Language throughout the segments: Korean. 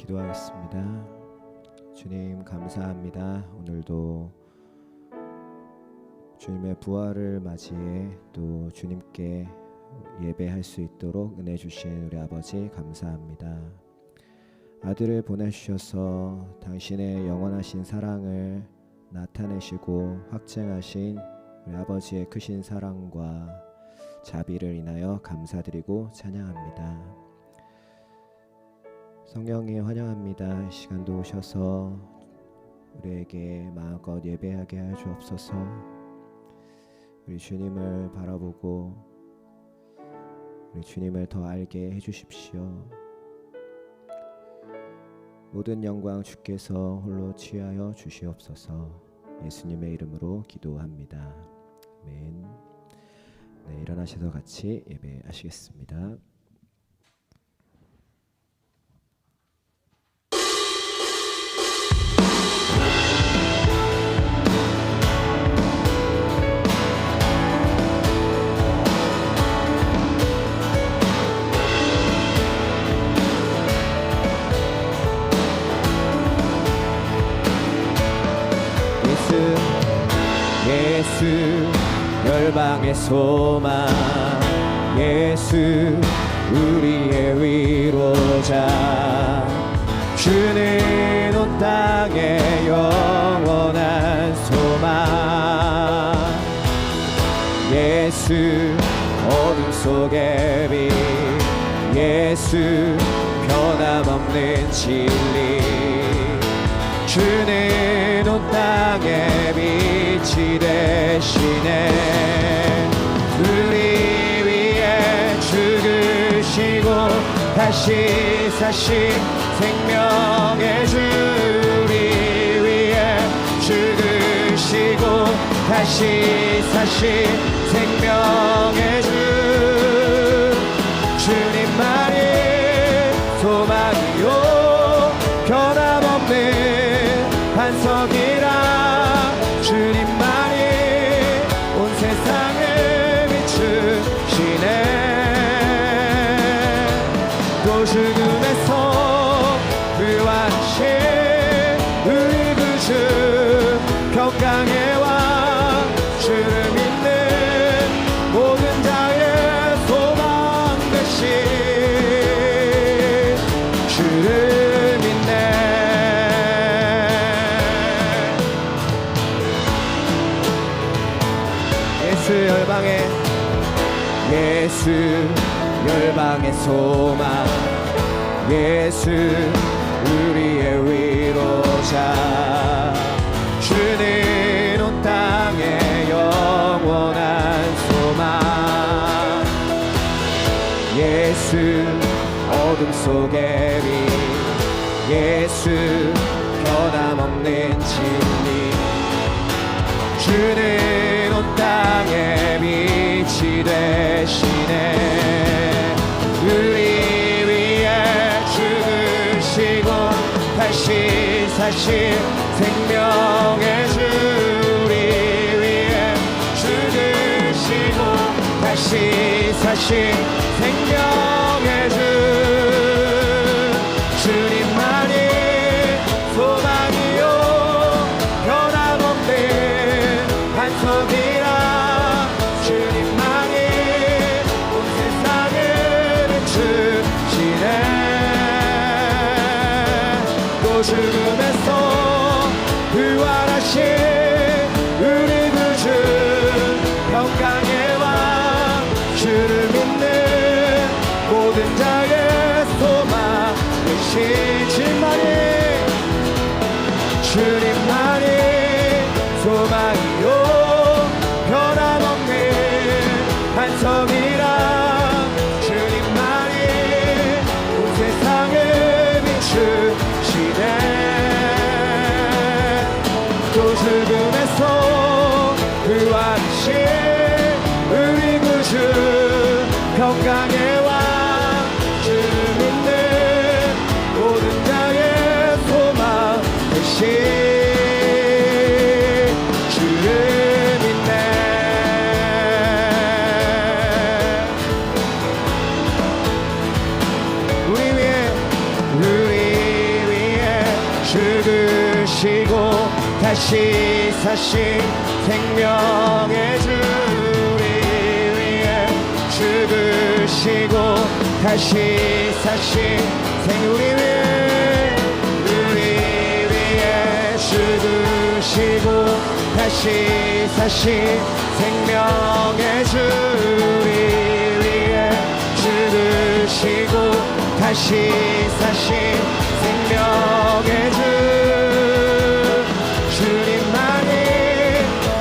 기도하겠습니다. 주님 감사합니다. 오늘도 주님의 부활을 맞이해 또 주님께 예배할 수 있도록 은혜 주신 우리 아버지 감사합니다. 아들을 보내주셔서 당신의 영원하신 사랑을 나타내시고 확증하신 우리 아버지의 크신 사랑과 자비를 인하여 감사드리고 찬양합니다. 성령이 환영합니다. 이 시간도 오셔서 우리에게 마음껏 예배하게 하여 주옵소서. 우리 주님을 바라보고 우리 주님을 더 알게 해주십시오. 모든 영광 주께서 홀로 취하여 주시옵소서. 예수님의 이름으로 기도합니다. 아멘. 네, 일어나셔서 같이 예배하시겠습니다. 예수 열방의 소망, 예수 우리의 위로자, 주는 온 땅의 영원한 소망. 예수 어둠 속의 빛, 예수 변함없는 진리, 주는 온 땅의 빛이 되시네. 우리 위해 죽으시고 다시 사신 생명의 주, 우리 위해 죽으시고 다시 사신 생명의 주, 주님만이 소망이요 변함없는 반석이라, 주님만이 온 세상을 비추시네. 또 죽음에서 부활하신 우리 구주, 평강의 왕, 주를 믿는 모든 자의 소망 되신 주를 믿네. 예수 열방의 소망, 예수 우리의 위로자, 주는 온 땅의 영원한 소망. 예수 어둠 속의 빛, 예수 변함없는 진리, 주는 온 땅의 빛이 되시네. 우리 위해 죽으시고 다시 사신 생명의 주, 우리 위해 죽으시고 다시 사신 생명의 주, 주님만이 소망이요 변함없는 반석이라, 주님만이 온 세상을 비추시네. 또 죽음에서 부활하신 우리 구주, 평강의 왕, 주를 믿는 모든 자의 소망 되신 주님만이 소망이요 변함없는 반석이라, 주님만이 온 세상을 비추시네. 또 죽음에서 부활하신 우리 구주, 평강의 왕, 주를 믿는 모든 자의 소망 되신 주를 믿네. 우리 죽으시고 다시 사신 생명의 주 우리 위해 죽으시고 다시 사신 우리 위해 죽으시고 다시 사신 생명의 주 우리 위해 죽으시고 다시 사신 생명의 주 주님만이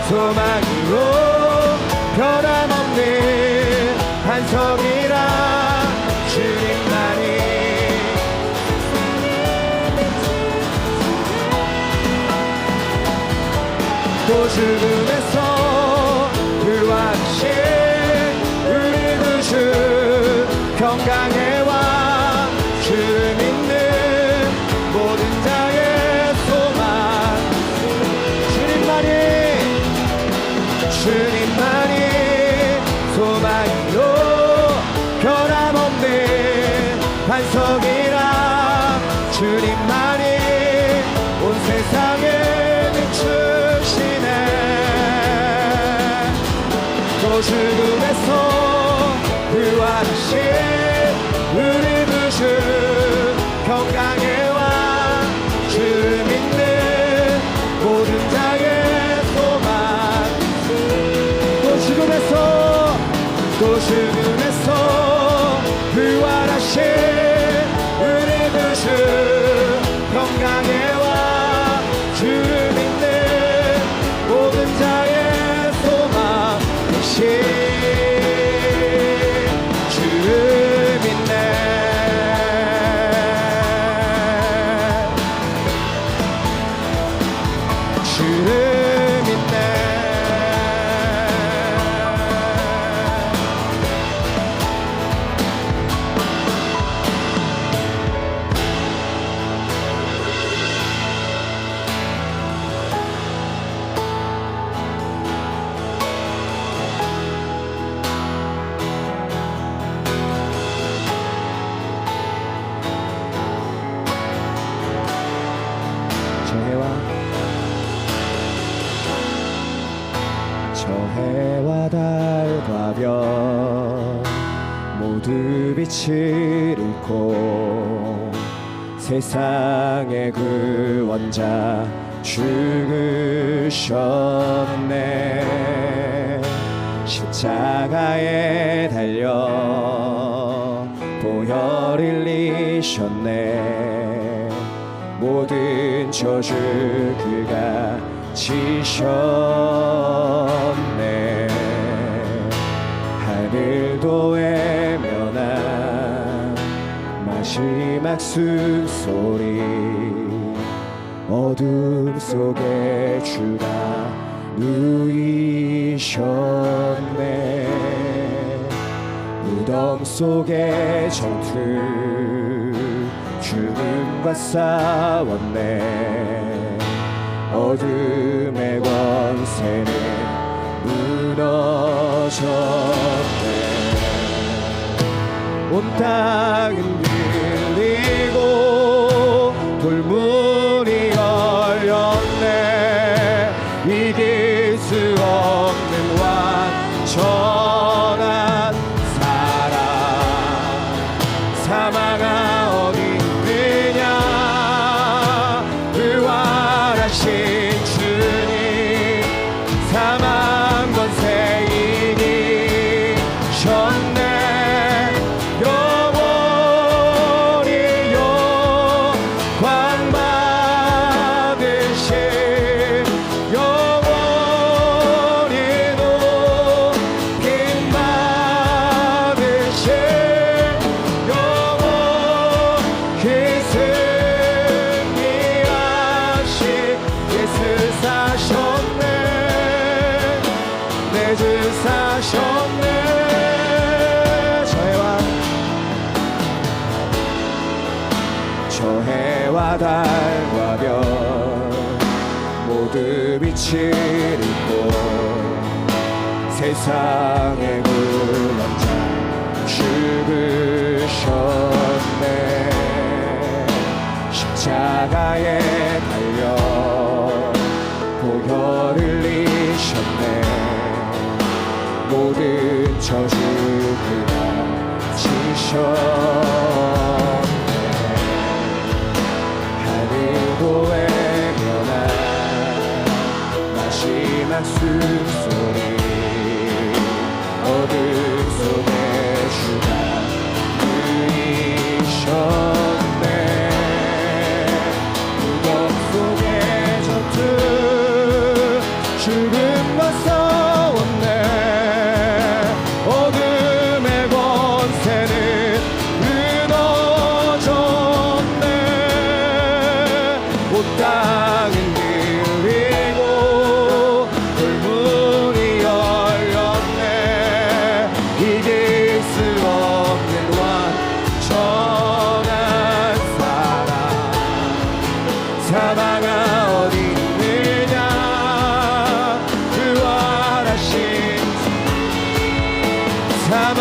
소망이요 변함없는 반석이라 주님만이 또 죽음에서 부활하신 우리 구주 평강의 왕 주 믿는 모든 자의 소망 주님만이 소망이요 변함없는 반석이라 주님만이 온 세상에 비추시네 또 죽음에서 부활하신 우리 구주 평강의 왕 주 믿는 모든 자의 소망 또 죽음에서 부활하신 우리 구주 평강의 왕 주 믿는 모든 자의 소망 대신 주를 믿네 주를 믿네 저 해와 달과 별 모두 빛을 잃고 세상의 구원자 죽으셨네 십자가에 달려 보혈 흘리셨네 모든 저주 그가 지셨네 하늘도 외면한 마지막 숨소리 어둠 속에 주가 누이셨네 무덤 속의 전투 죽음과 싸웠네 어둠의 권세는 무너졌네 온 땅은 들리고 돌문이 열렸네 이길 수 없는 완전한 사랑 사망아 어디 있느냐 부활하신 주님 사망 권세 이기셨네 영원히 영광 받으신 영원히 높임 받으신 영원히 승리하신 예수 사셨네 내 주 사셨네 저 해와 달과 별 모두 빛을 잃고 세상의 구원자 죽으셨네 십자가에 달려 저주가 지셨네. 하늘도 외면한 마지막 숨소리, 어둠 속에 주가 누이셨네. 무덤 속의 전투, 죽음과 싸웠네. 어둠의 권세는 무너졌네. 온 땅은 들리고 돌문이 열렸네. 이길 수 없는 완전한 사랑, 사망아 어디 있느냐. 부활하신 사망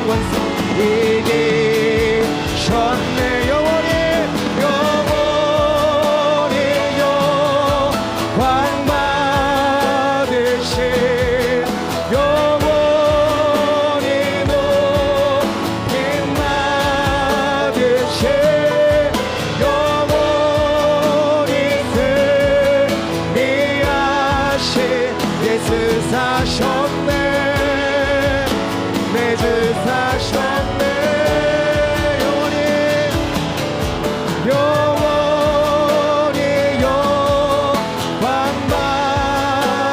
권세 이기셨네. 영원히 영광 받으신, 영원히 높임 받으신, 영원히 승리하신 예수 사셨네. 내 주 사셨네. 영원히 영원히 영광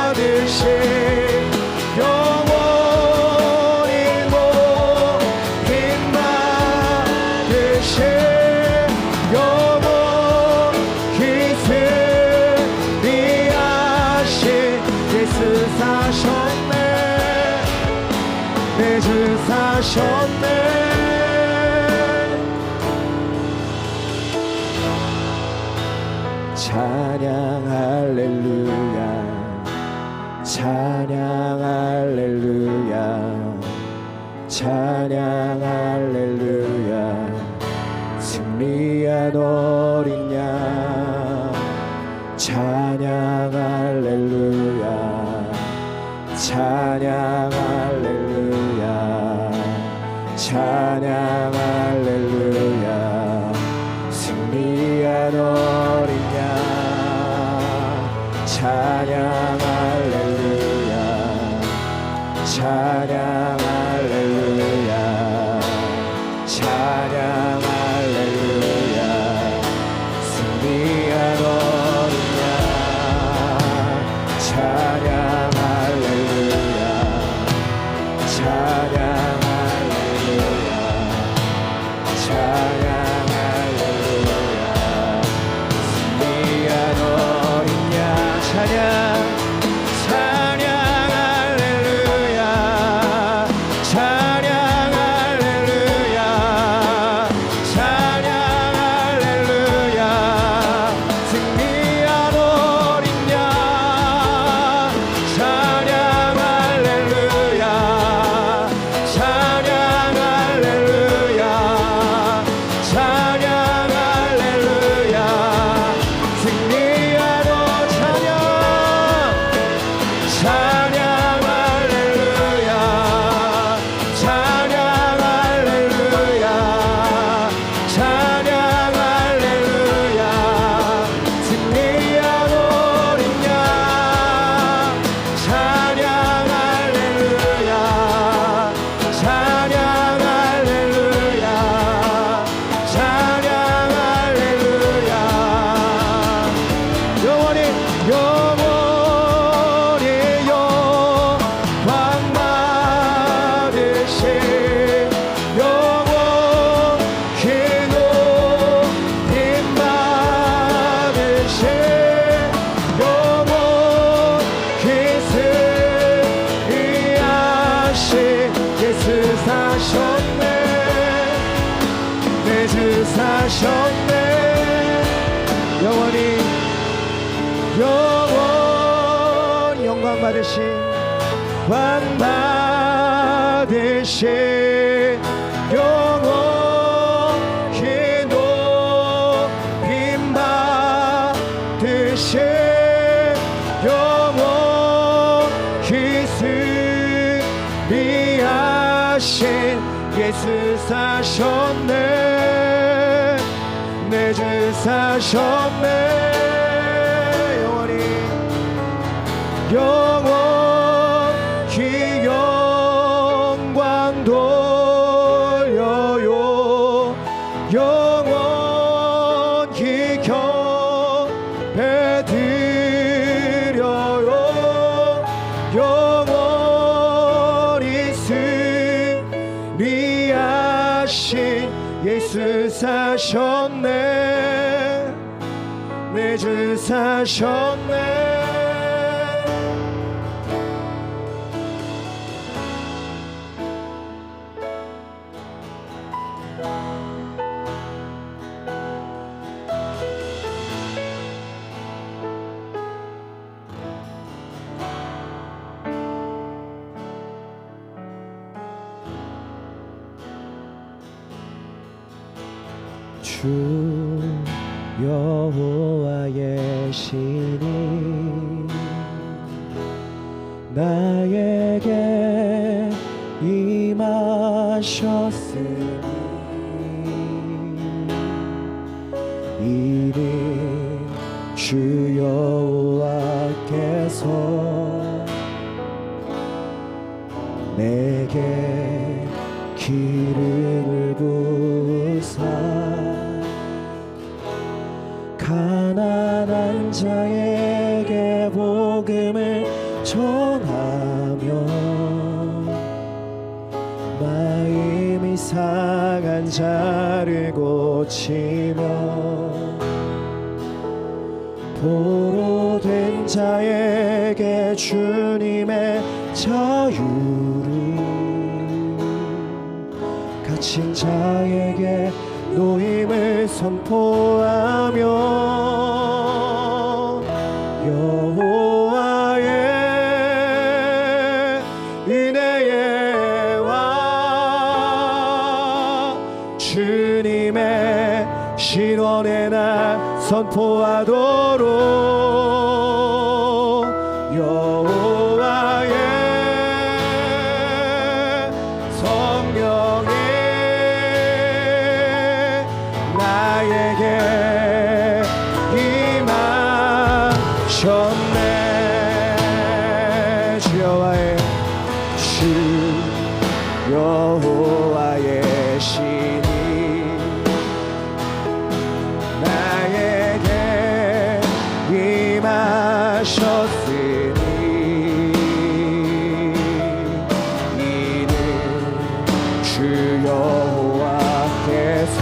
받으신, 영원히 높임 받으신, 영원히 승리하신 예수 사셨네. 내 주 사셨네. 찬양 할렐루야, 찬양 할렐루야, 찬양 할렐루야. 승리한 어린 양, 찬양 할렐루야, 찬양 할렐루야, 찬양 할렐루야. 승리한 어린 양, 찬양 할렐루야, 찬양 할렐루야, 찬양 할렐루야. 승리한 어린 양, 찬양 할렐루야, 찬양 할렐루야, 찬양 할렐루야. 승리한 어린 양, 찬양 찬양 할렐루야, 찬양 할렐루야, 찬양 할렐루야. 승리한 어린 양, 찬양 할렐루야, 찬양 할렐루야, 찬양 할렐루야. 승리한 찬양, 찬양 할렐루야, 찬양 할렐루야, 찬양 할렐루야. 승리한 어린 양, 찬양 할렐루야, 찬양 할렐루야, 찬양 할렐루야. 영원히 영원히 영광 받으신, 영원히 높임 받으신, 영원히 승리하신 예수 사셨네. 내 주 사셨네. 영원히 영원 영광 받으신, 광 받으신, 영원히 높임 받으신, 영원히 승리하신 위하신 예수 사셨네. 내 주 사셨네. 영원히 영광 돌려요. 영원히 경배 드려요. 영원히 승리하신 예수 사셨네. 내 주 사셨네. 주 여호와의 신이 나에게 임하셨으니 이는 주 여호와께서 내게 기름을 부으사 가난한 자에게 복음을 전하며 마음이 상한 자를 고치며 포로된 자에게 주님의 자유를 갇힌 자에게 노임을 선포하며 여호와의 은혜의 왕 주님의 신원의 날 선포하도록 여호와의 성령이 나에게 임하셨네. 주 여호와의 신이 나에게 임하셨으니 이는 주 여호와께서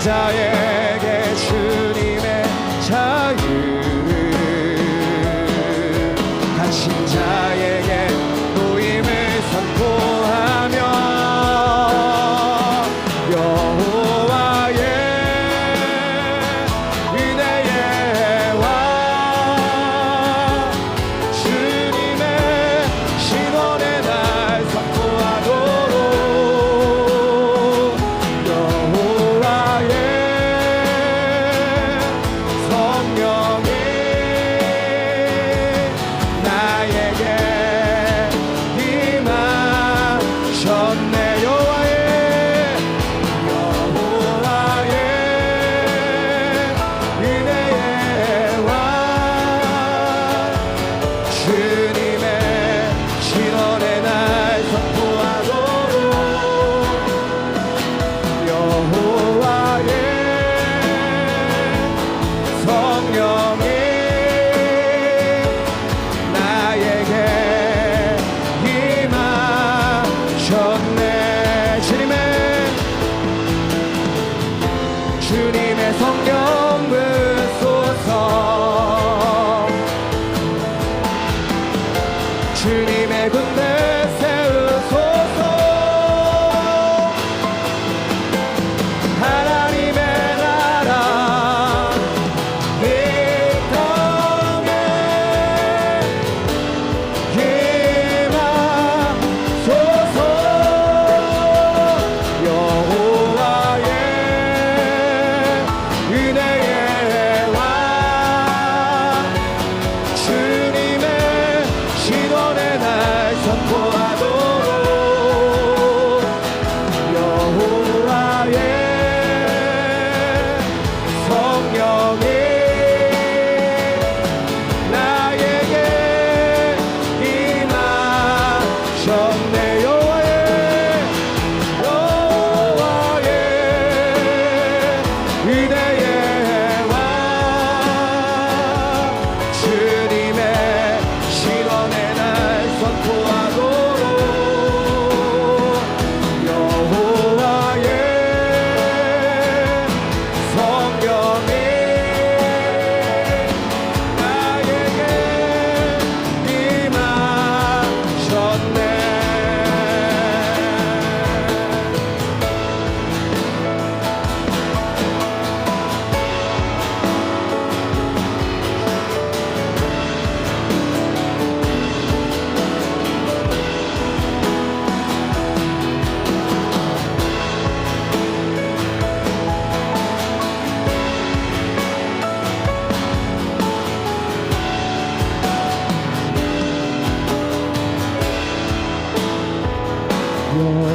자에게 주님의 자유를 갇힌 자에게 노임을 선포하며 여호와의 은혜의 왕 주님의 신원의 날 선포하도록 주님의 성령 부소서 주님의 군대 세우소서 하나님 신원의 날 선포하도록 여호와의 성령이 나에게 임하셨네.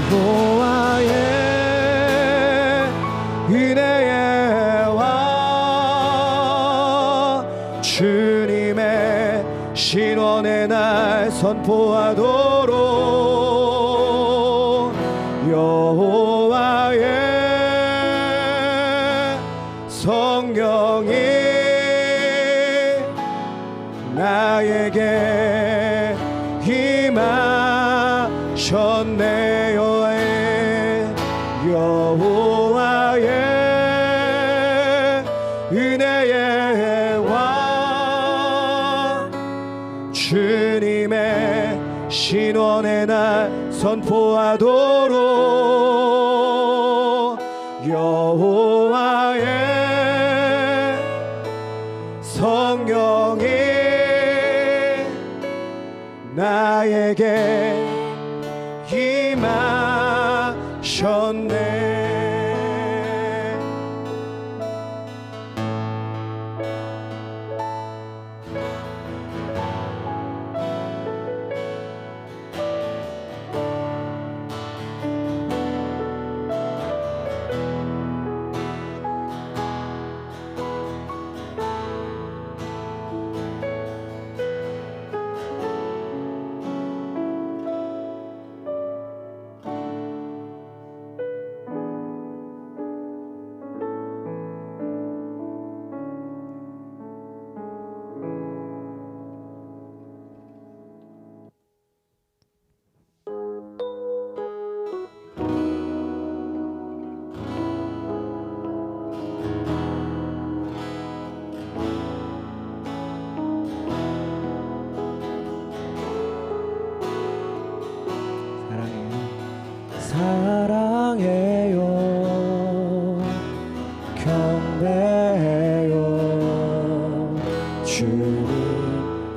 여호와의 은혜의 왕 주님의 신원의 날 선포하도록 여호와의 성령이 나에게 임하셨네. 여호와의 은혜의 왕 주님의 신원의 날 선포하도록 여호와의 성령이 나에게 임하셨네. 여호와의 은혜의 왕 주님의 신원의 날 선포하도록 여호와의 성령이 나에게 임하셨네. 사랑해요 경배해요 주님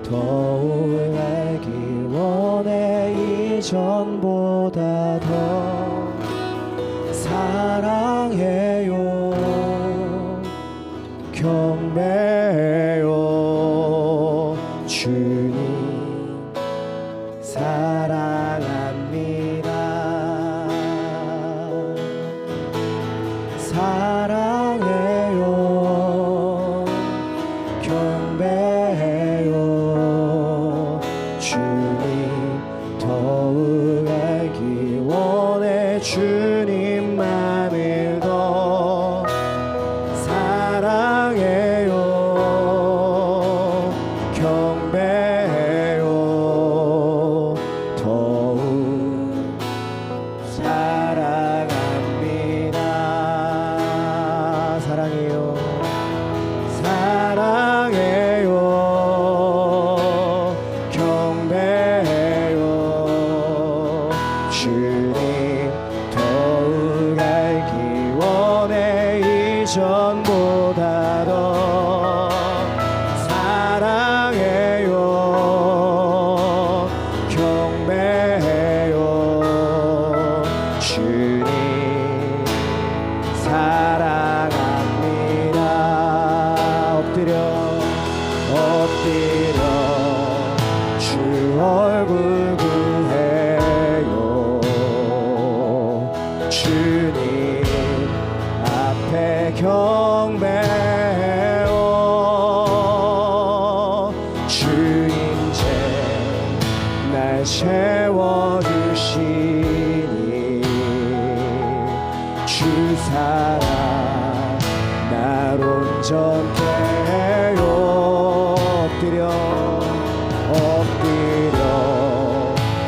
더욱 알기 원해 이전보다 더 사랑해요 경배해요 주님 사랑합니다. 사랑해요 경배해요 주님 더욱 알기 원해 주님만을 더 사랑해요 경배해요 더욱 사랑합니다. 사랑해요 사랑해요 경배해요 주님 더욱 알기 날 채워주시니 주 사랑 날 온전케 해요. 엎드려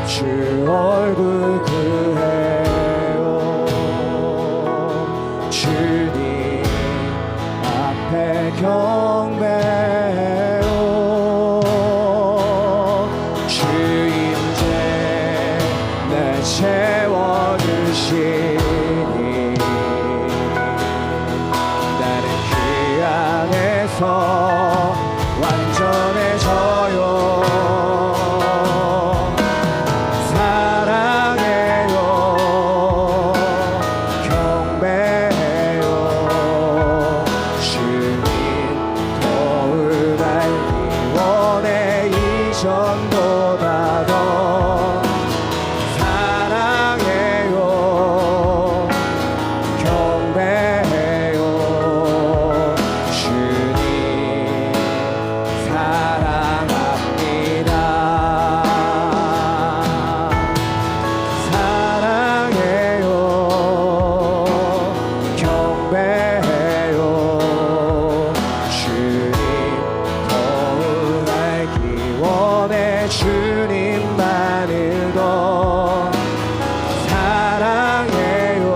주 얼굴 구해요. 주님 앞에 경배해요. 주 임재 날 채워주시니 나는 그 안에서 완전해져요. 사랑해요. 경배해요. 주님 더욱 알기 원해. 이전보다 더 사랑해요. 경배해요. 주님 사랑합니다. 사랑해요. 경배해요. 주님 더욱 알기 원해. 주님만을 더 사랑해요.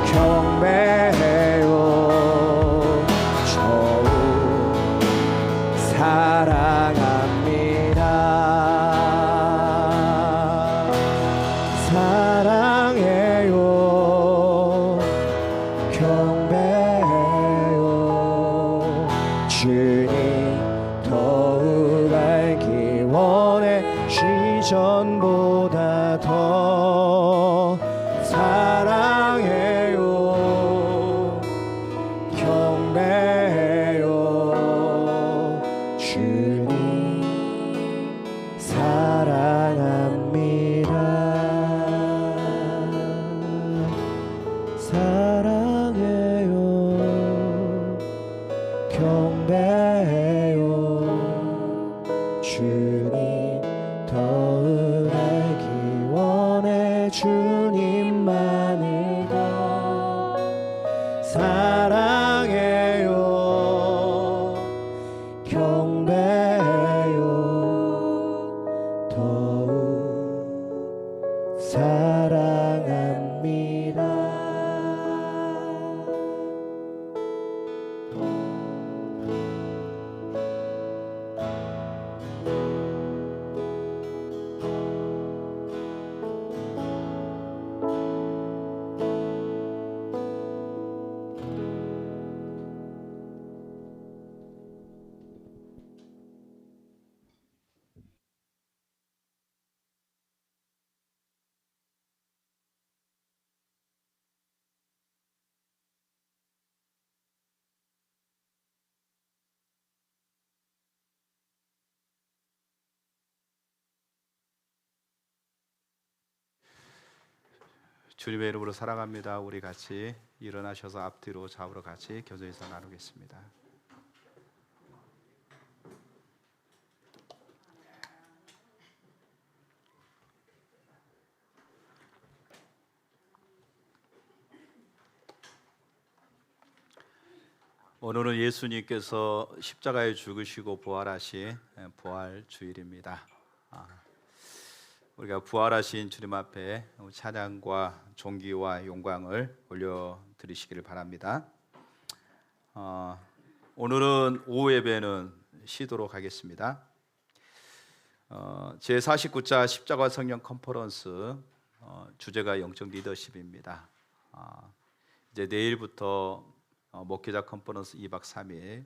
경배해요. 더욱 사랑합니다. 사랑해요. 경배해요. 주님 더욱 알기 원해. 시전보다 더 사랑해요. 경배해요. 주님 사랑합니다. 사랑해요. 경배해요. 주님 더욱 알기 원해. 주님만을 더 사랑해요. 경배해요. 더욱 사랑합니다. 주님의 이름으로 사랑합니다. 우리 같이 일어나셔서 앞뒤로 좌우로 같이 교제에서 나누겠습니다. 오늘은 예수님께서 십자가에 죽으시고 부활하신 부활 주일입니다. 우리가 부활하신 주님 앞에 찬양과 존귀와 영광을 올려드리시기를 바랍니다. 오늘은 오후 예배는 쉬도록 하겠습니다. 제49차 십자가 성령 컨퍼런스 주제가 영적 리더십입니다. 이제 내일부터 목회자 컨퍼런스 2박 3일,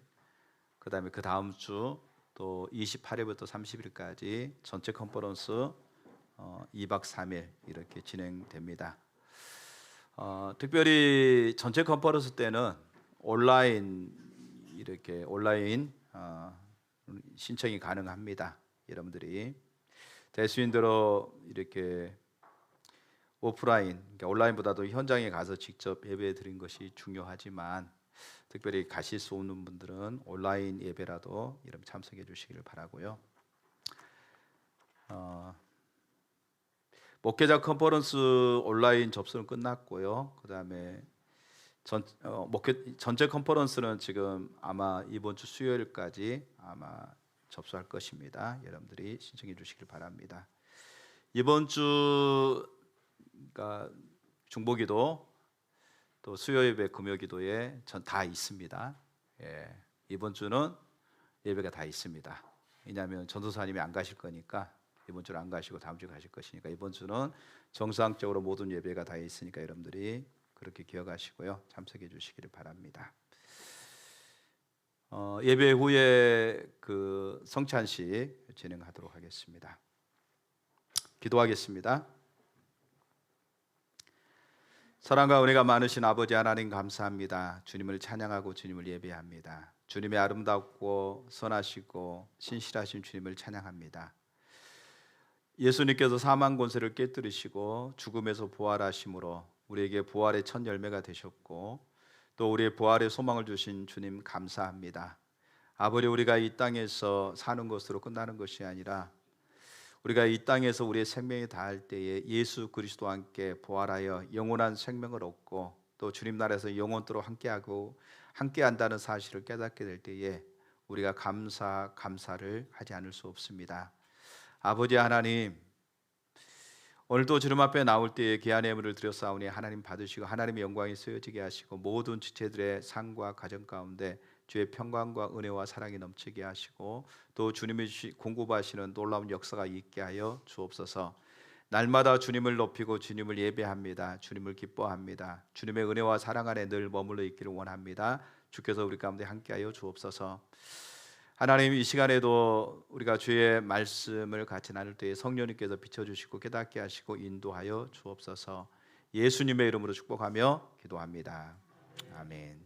그 다음에 그 다음 주 또 28일부터 30일까지 전체 컨퍼런스 2박 3일 이렇게 진행됩니다. 특별히 전체 컨퍼런스 때는 온라인 신청이 가능합니다. 여러분들이 대수인들로 이렇게 오프라인, 그러니까 온라인보다도 현장에 가서 직접 예배 드린 것이 중요하지만 특별히 가실 수 없는 분들은 온라인 예배라도 여러분 참석해 주시기를 바라고요. 목회자 컨퍼런스 온라인 접수는 끝났고요. 그다음에 전체 컨퍼런스는 지금 아마 이번 주 수요일까지 아마 접수할 것입니다. 여러분들이 신청해 주시길 바랍니다. 이번 주 그러니까 중보기도 또 수요예배, 금요기도에 전 다 있습니다. 예, 이번 주는 예배가 다 있습니다. 왜냐하면 전도사님이 안 가실 거니까 이번 주는 안 가시고 다음 주에 가실 것이니까 이번 주는 정상적으로 모든 예배가 다 있으니까 여러분들이 그렇게 기억하시고요, 참석해 주시기를 바랍니다. 예배 후에 그 성찬식 진행하도록 하겠습니다. 기도하겠습니다. 사랑과 은혜가 많으신 아버지 하나님 감사합니다. 주님을 찬양하고 주님을 예배합니다. 주님의 아름답고 선하시고 신실하신 주님을 찬양합니다. 예수님께서 사망 권세를 깨뜨리시고 죽음에서 부활하심으로 우리에게 부활의 첫 열매가 되셨고 또 우리의 부활의 소망을 주신 주님 감사합니다. 아버지, 우리가 이 땅에서 사는 것으로 끝나는 것이 아니라 우리가 이 땅에서 우리의 생명이 다할 때에 예수 그리스도와 함께 부활하여 영원한 생명을 얻고 또 주님 나라에서 영원토록 함께한다는 사실을 깨닫게 될 때에 우리가 감사를 하지 않을 수 없습니다. 아버지 하나님, 오늘도 주님 앞에 나올 때에 귀한 예물을 드렸사오니 하나님 받으시고 하나님의 영광이 쓰여지게 하시고 모든 지체들의 삶과 가정 가운데 주의 평강과 은혜와 사랑이 넘치게 하시고 또 주님이 공급하시는 놀라운 역사가 있게 하여 주옵소서. 날마다 주님을 높이고 주님을 예배합니다. 주님을 기뻐합니다. 주님의 은혜와 사랑 안에 늘 머물러 있기를 원합니다. 주께서 우리 가운데 함께하여 주옵소서. 하나님, 이 시간에도 우리가 주의 말씀을 같이 나눌 때에 성령님께서 비춰주시고 깨닫게 하시고 인도하여 주옵소서. 예수님의 이름으로 축복하며 기도합니다. 아멘.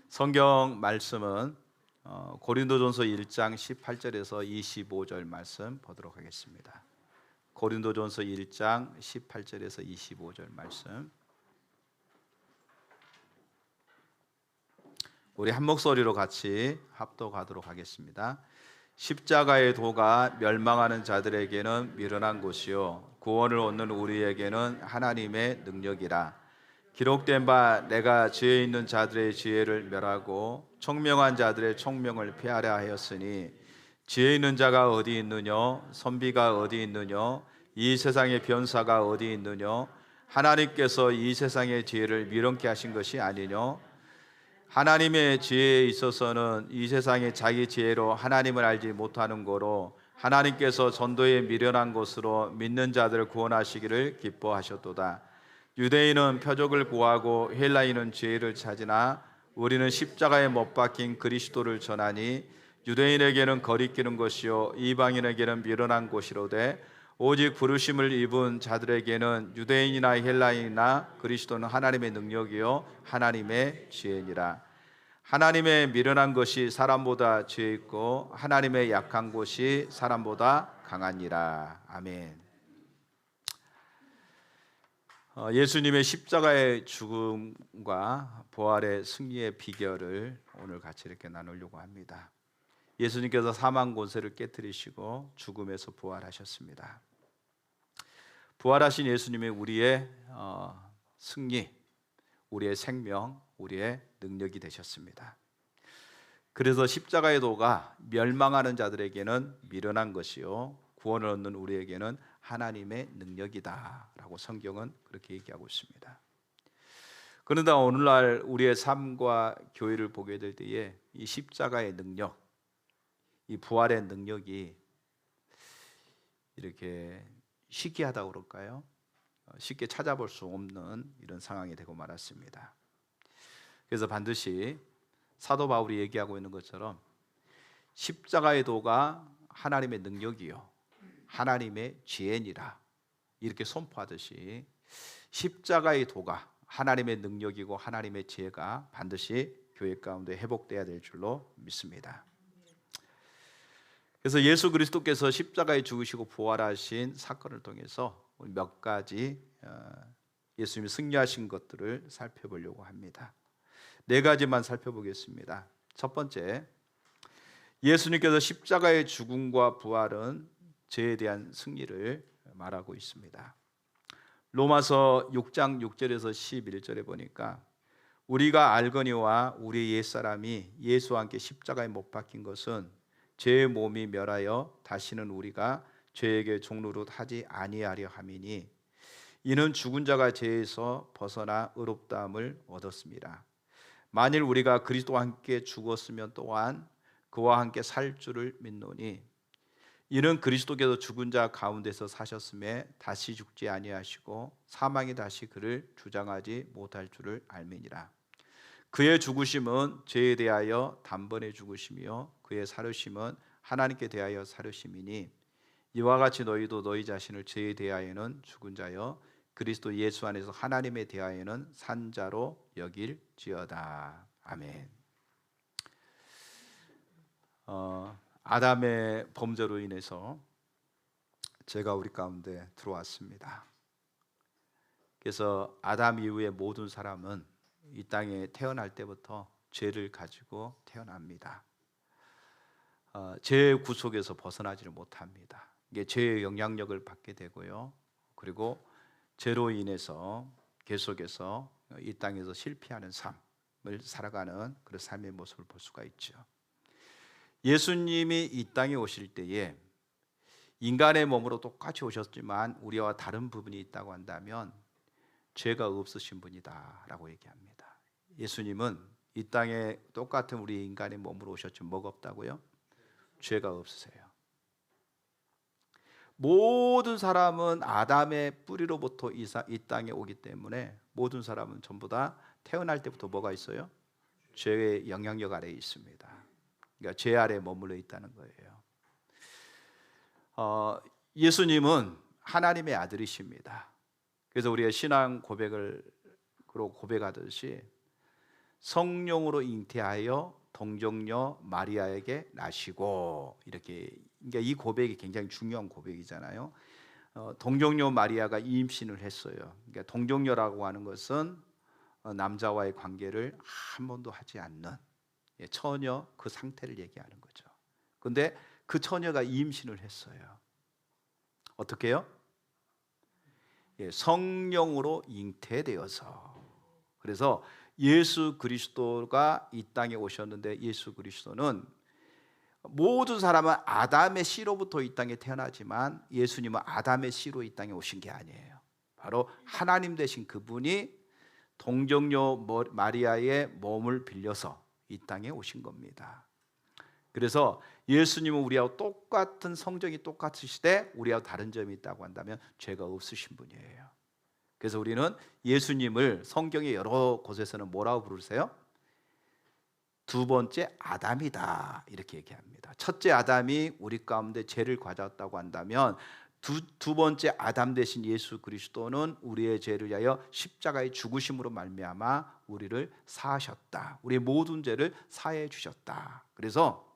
성경 말씀은 고린도전서 1장 18절에서 25절 말씀 보도록 하겠습니다. 고린도전서 1장 18절에서 25절 말씀, 우리 한 목소리로 같이 합독하도록 하겠습니다. 십자가의 도가 멸망하는 자들에게는 미련한 것이요 구원을 얻는 우리에게는 하나님의 능력이라. 기록된 바 내가 지혜 있는 자들의 지혜를 멸하고 총명한 자들의 총명을 폐하려 하였으니 지혜 있는 자가 어디 있느냐, 선비가 어디 있느냐, 이 세상의 변사가 어디 있느냐. 하나님께서 이 세상의 지혜를 미련케 하신 것이 아니뇨. 하나님의 지혜에 있어서는 이 세상의 자기 지혜로 하나님을 알지 못하는 거로 하나님께서 전도에 미련한 것으로 믿는 자들을 구원하시기를 기뻐하셨도다. 유대인은 표적을 구하고 헬라인은 지혜를 찾으나 우리는 십자가에 못 박힌 그리스도를 전하니 유대인에게는 거리끼는 것이요 이방인에게는 미련한 것이로되 오직 부르심을 입은 자들에게는 유대인이나 헬라인이나 그리스도는 하나님의 능력이요 하나님의 지혜니라. 하나님의 미련한 것이 사람보다 지혜 있고 하나님의 약한 것이 사람보다 강하니라. 아멘. 예수님의 십자가의 죽음과 부활의 승리의 비결을 오늘 같이 이렇게 나누려고 합니다. 예수님께서 사망 권세를 깨뜨리시고 죽음에서 부활하셨습니다. 부활하신 예수님이 우리의 승리, 우리의 생명, 우리의 능력이 되셨습니다. 그래서 십자가의 도가 멸망하는 자들에게는 미련한 것이요 구원을 얻는 우리에게는 하나님의 능력이다라고 성경은 그렇게 얘기하고 있습니다. 그런데 오늘날 우리의 삶과 교회를 보게 될 때에 이 십자가의 능력, 이 부활의 능력이 이렇게 희귀하다고 그럴까요? 쉽게 찾아볼 수 없는 이런 상황이 되고 말았습니다. 그래서 반드시 사도 바울이 얘기하고 있는 것처럼 십자가의 도가 하나님의 능력이요 하나님의 지혜니라 이렇게 선포하듯이 십자가의 도가 하나님의 능력이고 하나님의 지혜가 반드시 교회 가운데 회복돼야 될 줄로 믿습니다. 그래서 예수 그리스도께서 십자가에 죽으시고 부활하신 사건을 통해서 몇 가지 예수님이 승리하신 것들을 살펴보려고 합니다. 네 가지만 살펴보겠습니다. 첫 번째, 예수님께서 십자가의 죽음과 부활은 죄에 대한 승리를 말하고 있습니다. 로마서 6장 6절에서 11절에 보니까 우리가 알거니와 우리 옛사람이 예수와 함께 십자가에 못 박힌 것은 죄의 몸이 멸하여 다시는 우리가 죄에게 종노릇 하지 아니하려 함이니 이는 죽은 자가 죄에서 벗어나 의롭다함을 얻었습니다. 만일 우리가 그리스도와 함께 죽었으면 또한 그와 함께 살 줄을 믿노니 이는 그리스도께서 죽은 자 가운데서 사셨음에 다시 죽지 아니하시고 사망이 다시 그를 주장하지 못할 줄을 알미니라. 그의 죽으심은 죄에 대하여 단번에 죽으심이요 그의 살으심은 하나님께 대하여 살으심이니 이와 같이 너희도 너희 자신을 죄에 대하여는 죽은 자여 그리스도 예수 안에서 하나님에 대하여는 산 자로 여길지어다. 아멘. 아담의 범죄로 인해서 죄가 우리 가운데 들어왔습니다. 그래서 아담 이후의 모든 사람은 이 땅에 태어날 때부터 죄를 가지고 태어납니다. 죄의 구속에서 벗어나지를 못합니다. 이게 죄의 영향력을 받게 되고요. 그리고 죄로 인해서 계속해서 이 땅에서 실패하는 삶을 살아가는 그런 삶의 모습을 볼 수가 있죠. 예수님이 이 땅에 오실 때에 인간의 몸으로 똑같이 오셨지만 우리와 다른 부분이 있다고 한다면 죄가 없으신 분이다 라고 얘기합니다. 예수님은 이 땅에 똑같은 우리 인간의 몸으로 오셨지만 뭐가 없다고요? 죄가 없으세요. 모든 사람은 아담의 뿌리로부터 이 땅에 오기 때문에 모든 사람은 전부 다 태어날 때부터 뭐가 있어요? 죄의 영향력 아래에 있습니다. 그러니까 죄 아래에 머물러 있다는 거예요. 예수님은 하나님의 아들이십니다. 그래서 우리의 신앙 고백을 고백하듯이 성령으로 잉태하여 동정녀 마리아에게 나시고 이렇게, 그러니까 이 고백이 굉장히 중요한 고백이잖아요. 동정녀 마리아가 임신을 했어요. 그러니까 동정녀라고 하는 것은 남자와의 관계를 한 번도 하지 않는 처녀 그 상태를 얘기하는 거죠. 그런데 그 처녀가 임신을 했어요. 어떻게 해요? 성령으로 잉태되어서. 그래서 예수 그리스도가 이 땅에 오셨는데 예수 그리스도는 모든 사람은 아담의 씨로부터 이 땅에 태어나지만 예수님은 아담의 씨로 이 땅에 오신 게 아니에요. 바로 하나님 되신 그분이 동정녀 마리아의 몸을 빌려서 이 땅에 오신 겁니다. 그래서 예수님은 우리하고 똑같은 성정이 똑같으시되 우리하고 다른 점이 있다고 한다면 죄가 없으신 분이에요. 그래서 우리는 예수님을 성경의 여러 곳에서는 뭐라고 부르세요? 두 번째 아담이다 이렇게 얘기합니다. 첫째 아담이 우리 가운데 죄를 가졌다고 한다면 두 번째 아담 되신 예수 그리스도는 우리의 죄를 위하여 십자가의 죽으심으로 말미암아 우리를 사하셨다. 우리의 모든 죄를 사해 주셨다. 그래서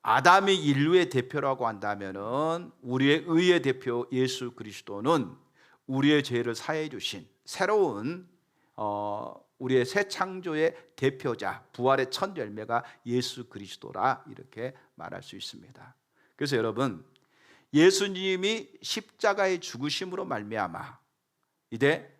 아담이 인류의 대표라고 한다면은 우리의 의의 대표 예수 그리스도는 우리의 죄를 사해 주신 새로운 우리의 새 창조의 대표자, 부활의 첫 열매가 예수 그리스도라 이렇게 말할 수 있습니다. 그래서 여러분, 예수님이 십자가의 죽으심으로 말미암아 이제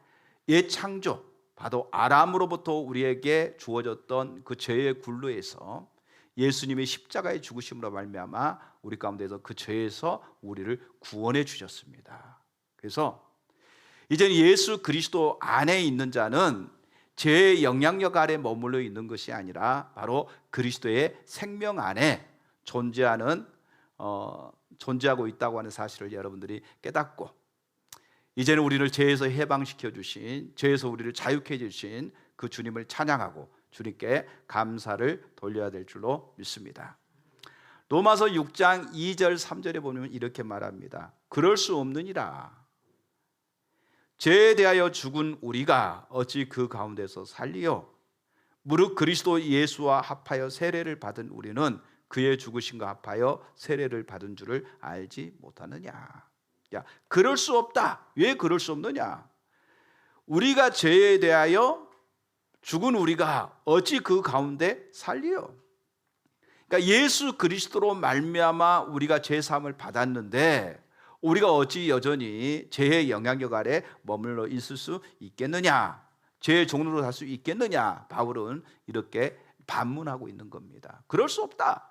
옛 창조, 바로 아람으로부터 우리에게 주어졌던 그 죄의 굴로에서 예수님이 십자가의 죽으심으로 말미암아 우리 가운데서 그 죄에서 우리를 구원해 주셨습니다. 그래서 이제 예수 그리스도 안에 있는 자는 죄의 영향력 아래 머물러 있는 것이 아니라 바로 그리스도의 생명 안에 존재하고 있다고 하는 사실을 여러분들이 깨닫고 이제는 우리를 죄에서 해방시켜 주신, 죄에서 우리를 자유케 해 주신 그 주님을 찬양하고 주님께 감사를 돌려야 될 줄로 믿습니다. 로마서 6장 2절 3절에 보면 이렇게 말합니다. 그럴 수 없느니라. 죄에 대하여 죽은 우리가 어찌 그 가운데서 살리요? 무릇 그리스도 예수와 합하여 세례를 받은 우리는 그의 죽으심과 합하여 세례를 받은 줄을 알지 못하느냐. 야, 그럴 수 없다. 왜 그럴 수 없느냐? 우리가 죄에 대하여 죽은 우리가 어찌 그 가운데 살리요? 그러니까 예수 그리스도로 말미암아 우리가 죄 사함을 받았는데 우리가 어찌 여전히 죄의 영향력 아래 머물러 있을 수 있겠느냐, 죄의 종로로 살 수 있겠느냐, 바울은 이렇게 반문하고 있는 겁니다. 그럴 수 없다.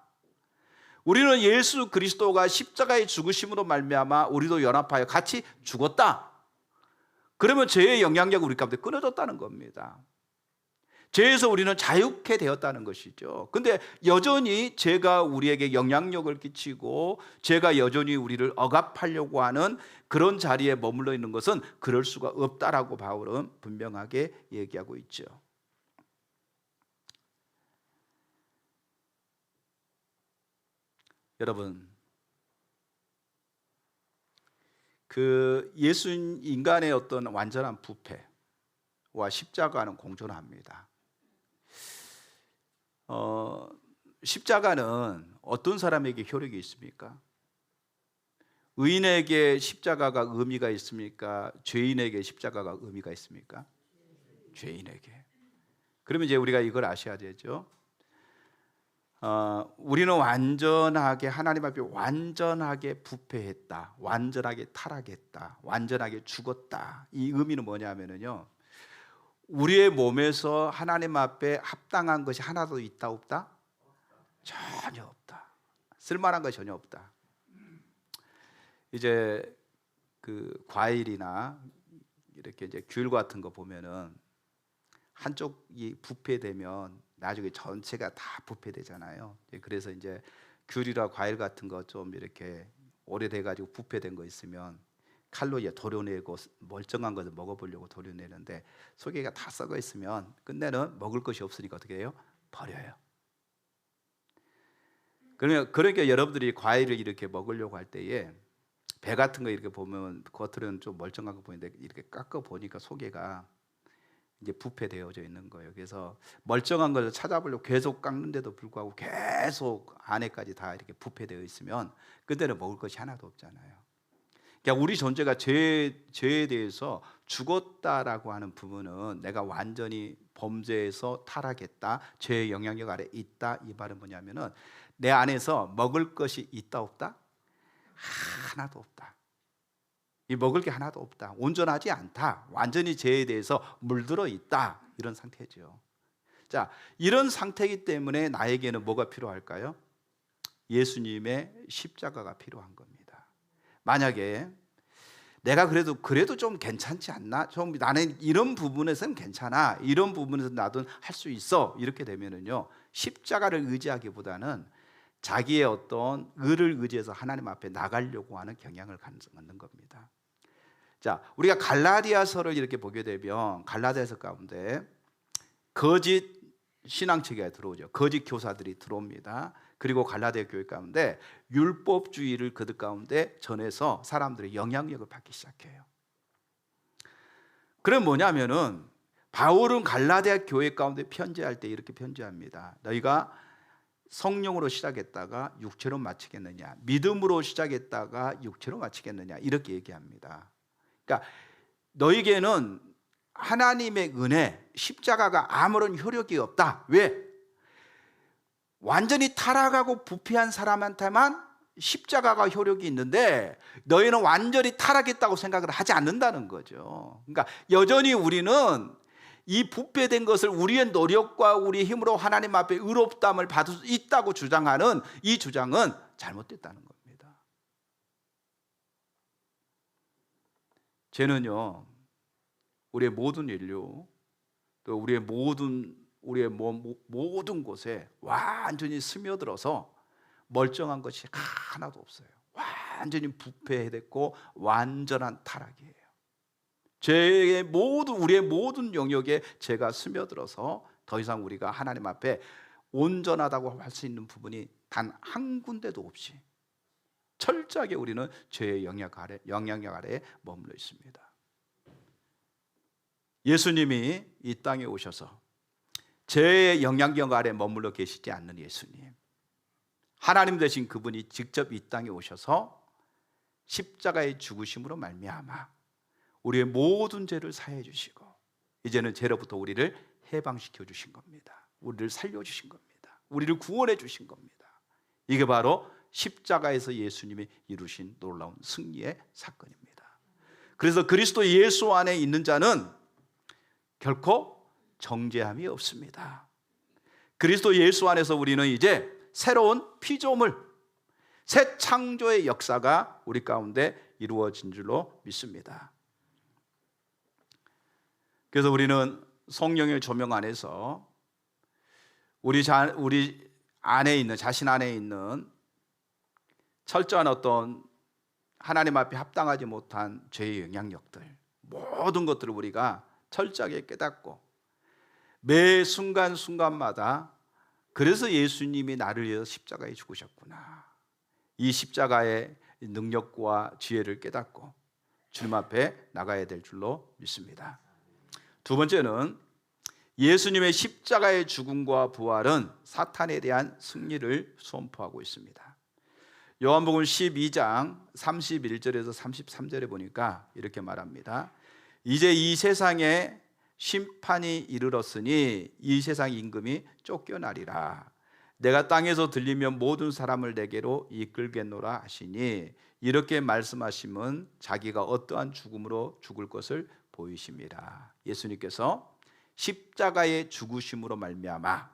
우리는 예수 그리스도가 십자가의 죽으심으로 말미암아 우리도 연합하여 같이 죽었다. 그러면 죄의 영향력이 우리 가운데 끊어졌다는 겁니다. 죄에서 우리는 자유케 되었다는 것이죠. 근데 여전히 죄가 우리에게 영향력을 끼치고 죄가 여전히 우리를 억압하려고 하는 그런 자리에 머물러 있는 것은 그럴 수가 없다라고 바울은 분명하게 얘기하고 있죠. 여러분, 그 예수 인간의 어떤 완전한 부패와 십자가는 공존합니다. 십자가는 어떤 사람에게 효력이 있습니까? 의인에게 십자가가 의미가 있습니까? 죄인에게 십자가가 의미가 있습니까? 죄인에게. 그러면 이제 우리가 이걸 아셔야 되죠. 우리는 완전하게 하나님 앞에 완전하게 부패했다, 완전하게 타락했다, 완전하게 죽었다. 이 의미는 뭐냐면요, 우리의 몸에서 하나님 앞에 합당한 것이 하나도 있다 없다? 전혀 없다. 쓸만한 것이 전혀 없다. 이제 그 과일이나 이렇게 이제 귤 같은 거 보면은 한쪽이 부패되면 나중에 전체가 다 부패되잖아요. 그래서 이제 귤이나 과일 같은 거 좀 이렇게 오래돼 가지고 부패된 거 있으면 칼로 도려내고 멀쩡한 것을 먹어보려고 도려내는데 속에가 다 썩어 있으면 끝내는 먹을 것이 없으니까 어떻게 해요? 버려요. 그러니까 여러분들이 과일을 이렇게 먹으려고 할 때에 배 같은 거 이렇게 보면 겉으로는 좀 멀쩡한 거 보이는데 이렇게 깎아 보니까 속에가 이제 부패되어져 있는 거예요. 그래서 멀쩡한 걸 찾아보려고 계속 깎는데도 불구하고 계속 안에까지 다 이렇게 부패되어 있으면 그때는 먹을 것이 하나도 없잖아요. 그러니까 우리 존재가 죄에 대해서 죽었다라고 하는 부분은 내가 완전히 범죄에서 타락했다, 죄의 영향력 아래 있다, 이 말은 뭐냐면은 내 안에서 먹을 것이 있다 없다? 하나도 없다. 이 먹을 게 하나도 없다. 온전하지 않다. 완전히 죄에 대해서 물들어 있다. 이런 상태죠. 자, 이런 상태이기 때문에 나에게는 뭐가 필요할까요? 예수님의 십자가가 필요한 겁니다. 만약에 내가 그래도 좀 괜찮지 않나? 좀 나는 이런 부분에서는 괜찮아. 이런 부분에서 나도 할 수 있어. 이렇게 되면은요, 십자가를 의지하기보다는 자기의 어떤 의를 의지해서 하나님 앞에 나가려고 하는 경향을 갖는 겁니다. 자, 우리가 갈라디아서를 이렇게 보게 되면 갈라디아서 가운데 거짓 신앙체계가 들어오죠. 거짓 교사들이 들어옵니다. 그리고 갈라디아 교회 가운데 율법주의를 그들 가운데 전해서 사람들의 영향력을 받기 시작해요. 그럼 뭐냐면은 바울은 갈라디아 교회 가운데 편지할 때 이렇게 편지합니다. 너희가 성령으로 시작했다가 육체로 마치겠느냐, 믿음으로 시작했다가 육체로 마치겠느냐, 이렇게 얘기합니다. 그러니까 너희에게는 하나님의 은혜, 십자가가 아무런 효력이 없다. 왜? 완전히 타락하고 부패한 사람한테만 십자가가 효력이 있는데 너희는 완전히 타락했다고 생각을 하지 않는다는 거죠. 그러니까 여전히 우리는 이 부패된 것을 우리의 노력과 우리의 힘으로 하나님 앞에 의롭다함을 받을 수 있다고 주장하는 이 주장은 잘못됐다는 겁니다. 죄는요, 우리의 모든 인류, 또 우리의 모든 곳에 완전히 스며들어서 멀쩡한 것이 하나도 없어요. 완전히 부패됐고 완전한 타락이에요. 죄의 우리의 모든 영역에 죄가 스며들어서 더 이상 우리가 하나님 앞에 온전하다고 할 수 있는 부분이 단 한 군데도 없이 철저하게 우리는 죄의 영향력 아래에 머물러 있습니다. 예수님이 이 땅에 오셔서 죄의 영향력 아래 머물러 계시지 않는 예수님, 하나님 되신 그분이 직접 이 땅에 오셔서 십자가의 죽으심으로 말미암아 우리의 모든 죄를 사해 주시고 이제는 죄로부터 우리를 해방시켜 주신 겁니다. 우리를 살려 주신 겁니다. 우리를 구원해 주신 겁니다. 이게 바로 십자가에서 예수님이 이루신 놀라운 승리의 사건입니다. 그래서 그리스도 예수 안에 있는 자는 결코 정죄함이 없습니다. 그리스도 예수 안에서 우리는 이제 새로운 피조물, 새 창조의 역사가 우리 가운데 이루어진 줄로 믿습니다. 그래서 우리는 성령의 조명 안에서 우리 안에 있는, 자신 안에 있는 철저한 어떤 하나님 앞에 합당하지 못한 죄의 영향력들, 모든 것들을 우리가 철저하게 깨닫고 매 순간순간마다 그래서 예수님이 나를 위해서 십자가에 죽으셨구나, 이 십자가의 능력과 지혜를 깨닫고 주님 앞에 나가야 될 줄로 믿습니다. 두 번째는 예수님의 십자가의 죽음과 부활은 사탄에 대한 승리를 선포하고 있습니다. 요한복음 12장 31절에서 33절에 보니까 이렇게 말합니다. 이제 이 세상에 심판이 이르렀으니 이 세상 임금이 쫓겨나리라. 내가 땅에서 들리면 모든 사람을 내게로 이끌겠노라 하시니 이렇게 말씀하시면 자기가 어떠한 죽음으로 죽을 것을 보이심이라. 예수님께서 십자가의 죽으심으로 말미암아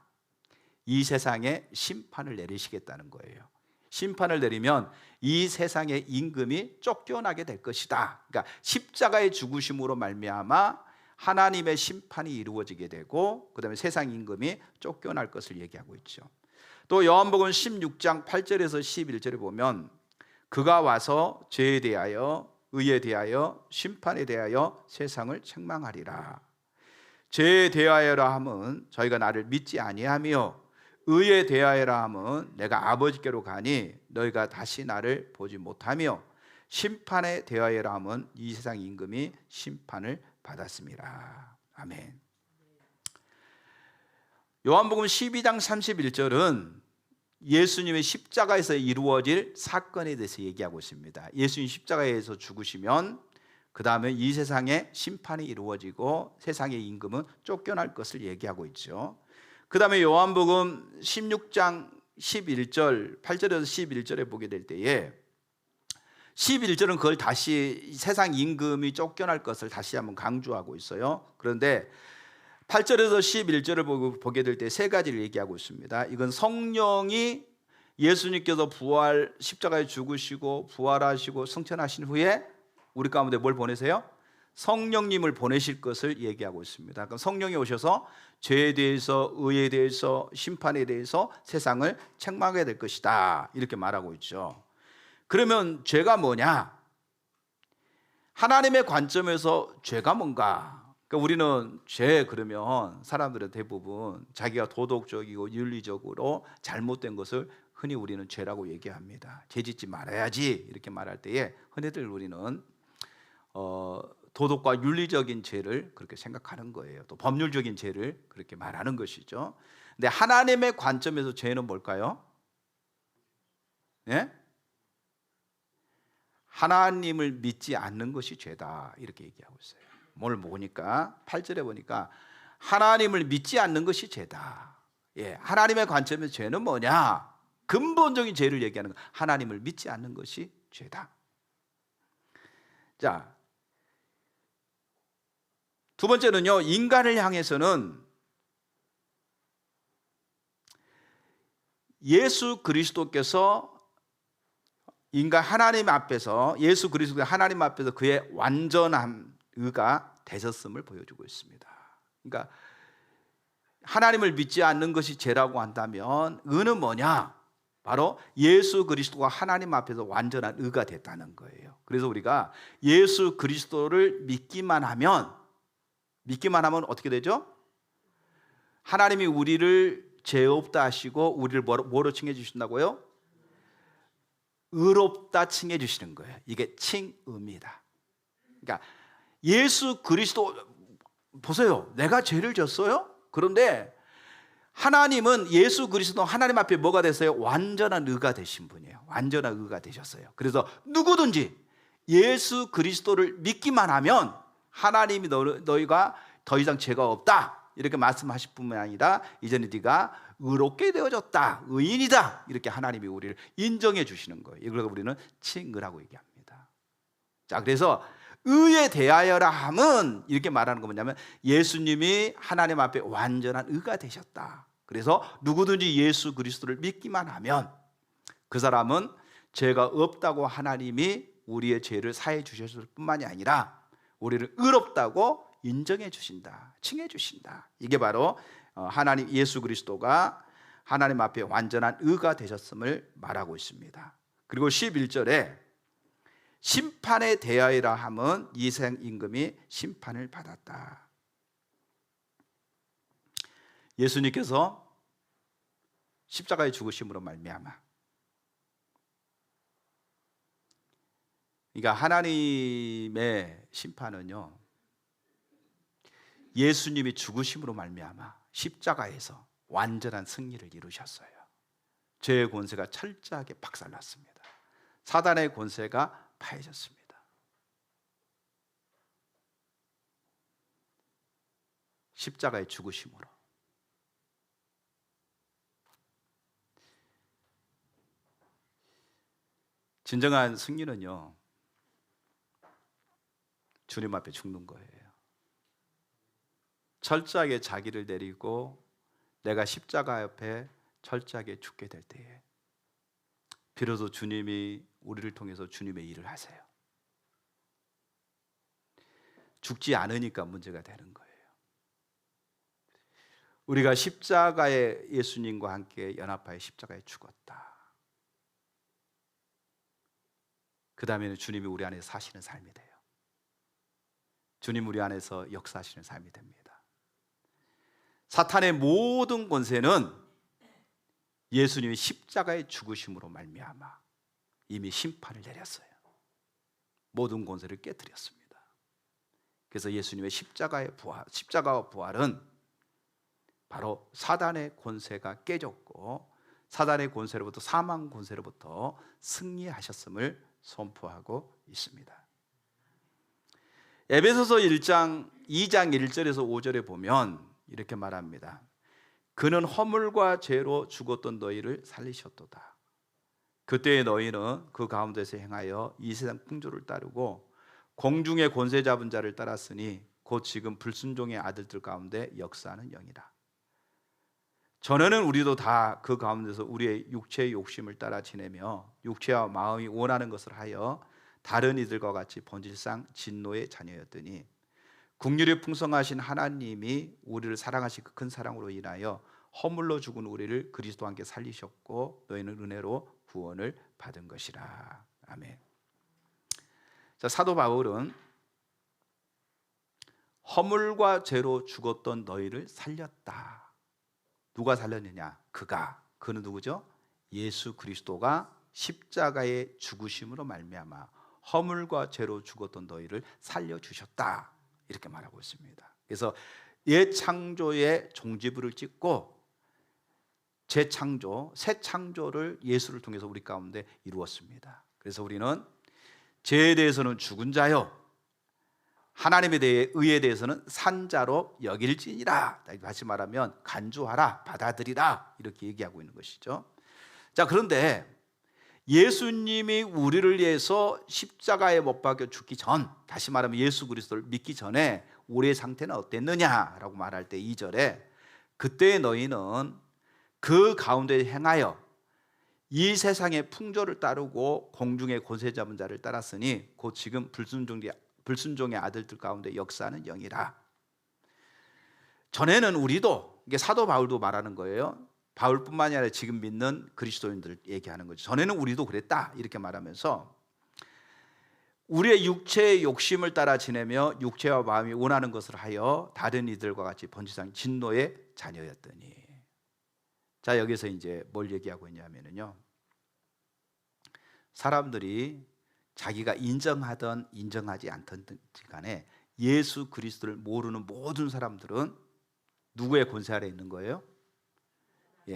이 세상에 심판을 내리시겠다는 거예요. 심판을 내리면 이 세상의 임금이 쫓겨나게 될 것이다. 그러니까 십자가의 죽으심으로 말미암아 하나님의 심판이 이루어지게 되고 그 다음에 세상 임금이 쫓겨날 것을 얘기하고 있죠. 또 요한복음 16장 8절에서 11절에 보면 그가 와서 죄에 대하여 의에 대하여 심판에 대하여 세상을 책망하리라. 죄에 대하여라 함은 저희가 나를 믿지 아니하며 의에 대하여라 함은 내가 아버지께로 가니 너희가 다시 나를 보지 못하며 심판에 대하여라 함은 이 세상 임금이 심판을 받았습니다. 아멘. 요한복음 12장 31절은 예수님의 십자가에서 이루어질 사건에 대해서 얘기하고 있습니다. 예수님 십자가에서 죽으시면 그 다음에 이 세상에 심판이 이루어지고 세상의 임금은 쫓겨날 것을 얘기하고 있죠. 그 다음에 요한복음 16장 11절 8절에서 11절에 보게 될 때에 11절은 그걸 다시 세상 임금이 쫓겨날 것을 다시 한번 강조하고 있어요. 그런데 8절에서 11절을 보게 될 때 세 가지를 얘기하고 있습니다. 이건 성령이 예수님께서 십자가에 죽으시고 부활하시고 승천하신 후에 우리 가운데 뭘 보내세요? 성령님을 보내실 것을 얘기하고 있습니다. 그럼 성령이 오셔서 죄에 대해서 의에 대해서 심판에 대해서 세상을 책망하게 될 것이다, 이렇게 말하고 있죠. 그러면 죄가 뭐냐? 하나님의 관점에서 죄가 뭔가? 그러니까 우리는 죄 그러면 사람들은 대부분 자기가 도덕적이고 윤리적으로 잘못된 것을 흔히 우리는 죄라고 얘기합니다. 죄 짓지 말아야지 이렇게 말할 때에 흔히들 우리는 도덕과 윤리적인 죄를 그렇게 생각하는 거예요. 또 법률적인 죄를 그렇게 말하는 것이죠. 근데 하나님의 관점에서 죄는 뭘까요? 네? 하나님을 믿지 않는 것이 죄다, 이렇게 얘기하고 있어요. 뭘 보니까 8절에 보니까 하나님을 믿지 않는 것이 죄다. 예, 하나님의 관점에서 죄는 뭐냐? 근본적인 죄를 얘기하는 거, 하나님을 믿지 않는 것이 죄다. 자, 두 번째는요, 인간을 향해서는 예수 그리스도께서 하나님 앞에서 예수 그리스도가 하나님 앞에서 그의 완전한 의가 되셨음을 보여주고 있습니다. 그러니까 하나님을 믿지 않는 것이 죄라고 한다면 의는 뭐냐? 바로 예수 그리스도가 하나님 앞에서 완전한 의가 됐다는 거예요. 그래서 우리가 예수 그리스도를 믿기만 하면 어떻게 되죠? 하나님이 우리를 죄 없다 하시고 우리를 뭐로 칭해 주신다고요? 의롭다 칭해 주시는 거예요. 이게 칭의입니다. 그러니까 예수 그리스도 보세요. 내가 죄를 졌어요? 그런데 하나님은 예수 그리스도 하나님 앞에 뭐가 됐어요? 완전한 의가 되신 분이에요. 완전한 의가 되셨어요. 그래서 누구든지 예수 그리스도를 믿기만 하면 하나님이 너희가 더 이상 죄가 없다 이렇게 말씀하실 뿐만 아니라 이제는 네가 의롭게 되어졌다, 의인이다, 이렇게 하나님이 우리를 인정해 주시는 거예요. 이걸 우리는 칭의라고 얘기합니다. 자, 그래서 의에 대하여라 함은 이렇게 말하는 거 뭐냐면 예수님이 하나님 앞에 완전한 의가 되셨다. 그래서 누구든지 예수 그리스도를 믿기만 하면 그 사람은 죄가 없다고 하나님이 우리의 죄를 사해 주셨을 뿐만이 아니라 우리를 의롭다고 인정해 주신다, 칭해 주신다. 이게 바로 하나님 예수 그리스도가 하나님 앞에 완전한 의가 되셨음을 말하고 있습니다. 그리고 11절에 심판에 대하여라 함은 이생 임금이 심판을 받았다. 예수님께서 십자가에 죽으심으로 말미암아, 그러니까 하나님의 심판은요, 예수님이 죽으심으로 말미암아 십자가에서 완전한 승리를 이루셨어요. 죄의 권세가 철저하게 박살났습니다. 사단의 권세가 파해졌습니다. 십자가의 죽으심으로. 진정한 승리는요, 주님 앞에 죽는 거예요. 철저하게 자기를 내리고 내가 십자가 옆에 철저하게 죽게 될 때에 비로소 주님이 우리를 통해서 주님의 일을 하세요. 죽지 않으니까 문제가 되는 거예요. 우리가 십자가에 예수님과 함께 연합하여 십자가에 죽었다. 그 다음에는 주님이 우리 안에 사시는 삶이 돼요. 주님 우리 안에서 역사하시는 삶이 됩니다. 사탄의 모든 권세는 예수님이 십자가의 죽으심으로 말미암아 이미 심판을 내렸어요. 모든 권세를 깨뜨렸습니다. 그래서 예수님의 십자가와 부활은 바로 사단의 권세가 깨졌고 사단의 권세로부터, 사망 권세로부터 승리하셨음을 선포하고 있습니다. 에베소서 2장 1절에서 5절에 보면 이렇게 말합니다. 그는 허물과 죄로 죽었던 너희를 살리셨도다. 그때의 너희는 그 가운데서 행하여 이 세상 풍조를 따르고 공중의 권세 잡은 자를 따랐으니 곧 지금 불순종의 아들들 가운데 역사하는 영이라. 전에는 우리도 다 그 가운데서 우리의 육체의 욕심을 따라 지내며 육체와 마음이 원하는 것을 하여 다른 이들과 같이 본질상 진노의 자녀였더니 긍휼이 풍성하신 하나님이 우리를 사랑하신 그 큰 사랑으로 인하여 허물로 죽은 우리를 그리스도와 함께 살리셨고 너희는 은혜로 구원을 받은 것이라. 아멘. 자, 사도 바울은 허물과 죄로 죽었던 너희를 살렸다. 누가 살렸느냐? 그는 누구죠? 예수 그리스도가 십자가의 죽으심으로 말미암아 허물과 죄로 죽었던 너희를 살려주셨다, 이렇게 말하고 있습니다. 그래서 옛 창조의 종지부를 찍고 재창조, 새 창조를 예수를 통해서 우리 가운데 이루었습니다. 그래서 우리는 죄에 대해서는 죽은 자요, 하나님에 대해 의에 대해서는 산 자로 여길지니라. 다시 말하면 간주하라, 받아들이라, 이렇게 얘기하고 있는 것이죠. 자, 그런데 예수님이 우리를 위해서 십자가에 못 박혀 죽기 전, 다시 말하면 예수 그리스도를 믿기 전에 우리의 상태는 어땠느냐라고 말할 때 2절에 그때 너희는 그 가운데 행하여 이 세상의 풍조를 따르고 공중의 권세 잡은 자를 따랐으니 곧 지금 불순종의 아들들 가운데 역사하는 영이라. 전에는 우리도, 이게 사도 바울도 말하는 거예요. 바울뿐만이 아니라 지금 믿는 그리스도인들 얘기하는 거죠. 전에는 우리도 그랬다, 이렇게 말하면서 우리의 육체의 욕심을 따라 지내며 육체와 마음이 원하는 것을 하여 다른 이들과 같이 본질상 진노의 자녀였더니. 자, 여기서 이제 뭘 얘기하고 있냐면요, 사람들이 자기가 인정하든 인정하지 않든 간에 예수 그리스도를 모르는 모든 사람들은 누구의 권세 아래 있는 거예요?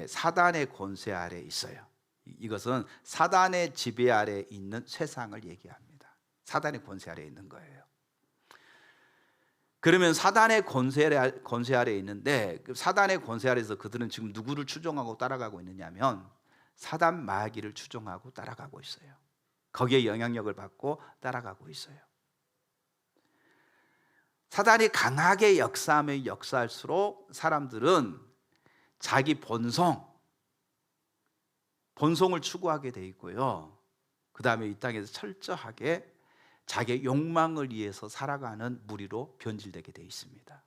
사단의 권세 아래 있어요. 이것은 사단의 지배 아래 있는 세상을 얘기합니다. 사단의 권세 아래 있는 거예요. 그러면 사단의 권세 아래에 있는데 그 사단의 권세 아래에서 그들은 지금 누구를 추종하고 따라가고 있느냐면 사단 마귀를 추종하고 따라가고 있어요. 거기에 영향력을 받고 따라가고 있어요. 사단이 강하게 역사하면 역사할수록 사람들은 자기 본성을 추구하게 돼 있고요. 그 다음에 이 땅에서 철저하게 자기의 욕망을 위해서 살아가는 무리로 변질되게 돼 있습니다.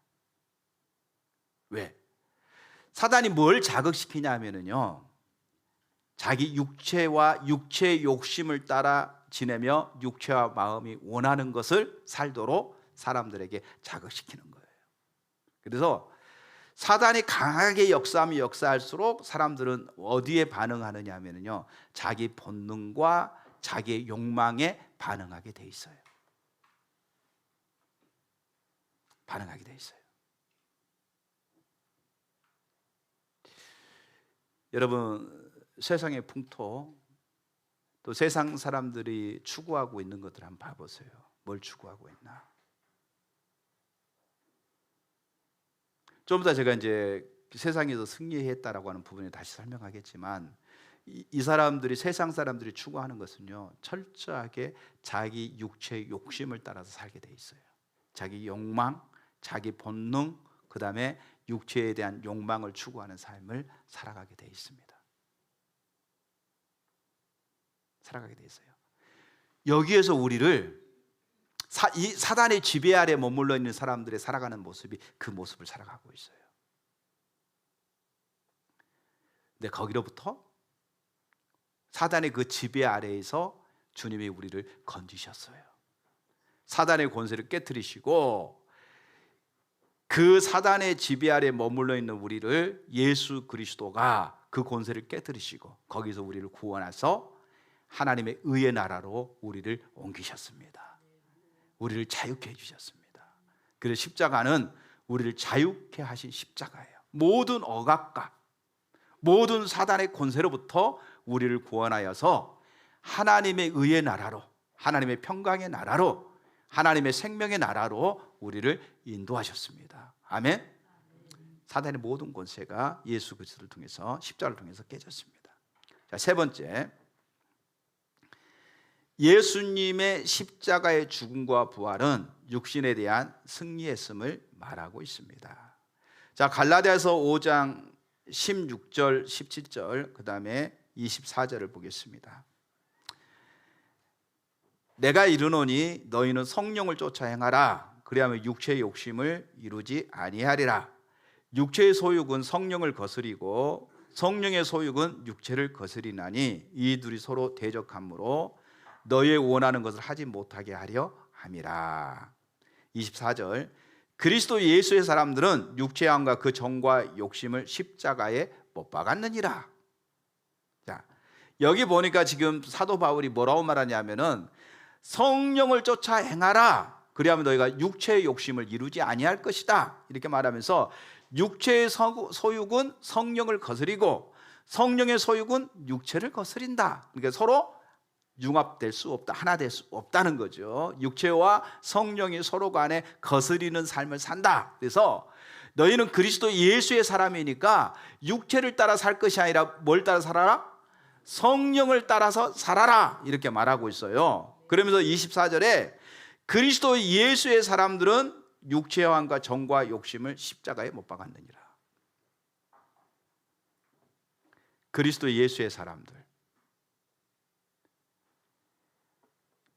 왜? 사단이 뭘 자극시키냐 하면요, 자기 육체와 육체의 욕심을 따라 지내며 육체와 마음이 원하는 것을 살도록 사람들에게 자극시키는 거예요. 그래서 사단이 강하게 역사하면 역사할수록 사람들은 어디에 반응하느냐 하면요, 자기 본능과 자기의 욕망에 반응하게 돼 있어요. 반응하게 돼 있어요. 여러분, 세상의 풍토, 또 세상 사람들이 추구하고 있는 것들 한번 봐보세요. 뭘 추구하고 있나? 좀 더 제가 이제 세상에서 승리했다라고 하는 부분에 다시 설명하겠지만, 이 사람들이, 세상 사람들이 추구하는 것은요, 철저하게 자기 육체의 욕심을 따라서 살게 돼 있어요. 자기 욕망, 자기 본능, 그 다음에 육체에 대한 욕망을 추구하는 삶을 살아가게 돼 있습니다. 살아가게 돼 있어요. 여기에서 우리를 이 사단의 지배 아래 머물러 있는 사람들의 살아가는 모습이 그 모습을 살아가고 있어요. 근데 거기로부터, 사단의 그 지배 아래에서 주님이 우리를 건지셨어요. 사단의 권세를 깨트리시고 그 사단의 지배 아래 머물러 있는 우리를 예수 그리스도가 그 권세를 깨트리시고 거기서 우리를 구원하셔서 하나님의 의의 나라로 우리를 옮기셨습니다. 우리를 자유케 해주셨습니다. 그래서 십자가는 우리를 자유케 하신 십자가예요. 모든 억압과 모든 사단의 권세로부터 우리를 구원하여서 하나님의 의의 나라로, 하나님의 평강의 나라로, 하나님의 생명의 나라로 우리를 인도하셨습니다. 아멘. 사단의 모든 권세가 예수 그리스도를 통해서, 십자가를 통해서 깨졌습니다. 자, 세 번째, 예수님의 십자가의 죽음과 부활은 육신에 대한 승리였음을 말하고 있습니다. 자, 갈라디아서 5장 16절, 17절, 그 다음에 24절을 보겠습니다. 내가 이르노니 너희는 성령을 쫓아 행하라. 그리하면 육체의 욕심을 이루지 아니하리라. 육체의 소욕은 성령을 거스리고 성령의 소욕은 육체를 거스리나니 이 둘이 서로 대적하므로 너희의 원하는 것을 하지 못하게 하려 함이라. 24절, 그리스도 예수의 사람들은 육체의 왕과 그 정과 욕심을 십자가에 못 박았느니라. 자, 여기 보니까 지금 사도 바울이 뭐라고 말하냐면은 성령을 쫓아 행하라. 그리하면 너희가 육체의 욕심을 이루지 아니할 것이다. 이렇게 말하면서 육체의 소욕은 성령을 거스리고 성령의 소욕은 육체를 거스린다. 그러니까 서로 융합될 수 없다, 하나 될 수 없다는 거죠. 육체와 성령이 서로 간에 거스리는 삶을 산다. 그래서 너희는 그리스도 예수의 사람이니까 육체를 따라 살 것이 아니라 뭘 따라 살아라? 성령을 따라서 살아라. 이렇게 말하고 있어요. 그러면서 24절에 그리스도 예수의 사람들은 육체의 왕과 정과 욕심을 십자가에 못 박았느니라. 그리스도 예수의 사람들,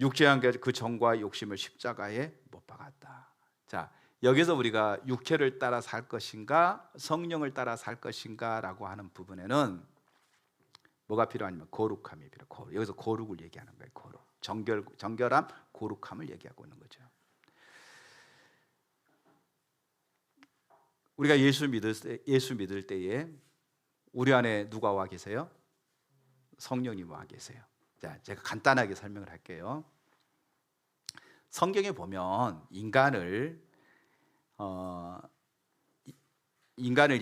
육체의 왕과 그 정과 욕심을 십자가에 못 박았다. 자, 여기서 우리가 육체를 따라 살 것인가 성령을 따라 살 것인가 라고 하는 부분에는 뭐가 필요하냐면 거룩함이 필요해요. 여기서 거룩을 얘기하는 거예요. 거룩, 정결함, 거룩함을 얘기하고 있는 거죠. 우리가 예수 믿을 때에 우리 안에 누가 와 계세요? 성령님 와 계세요. 자, 제가 간단하게 설명을 할게요. 성경에 보면 인간을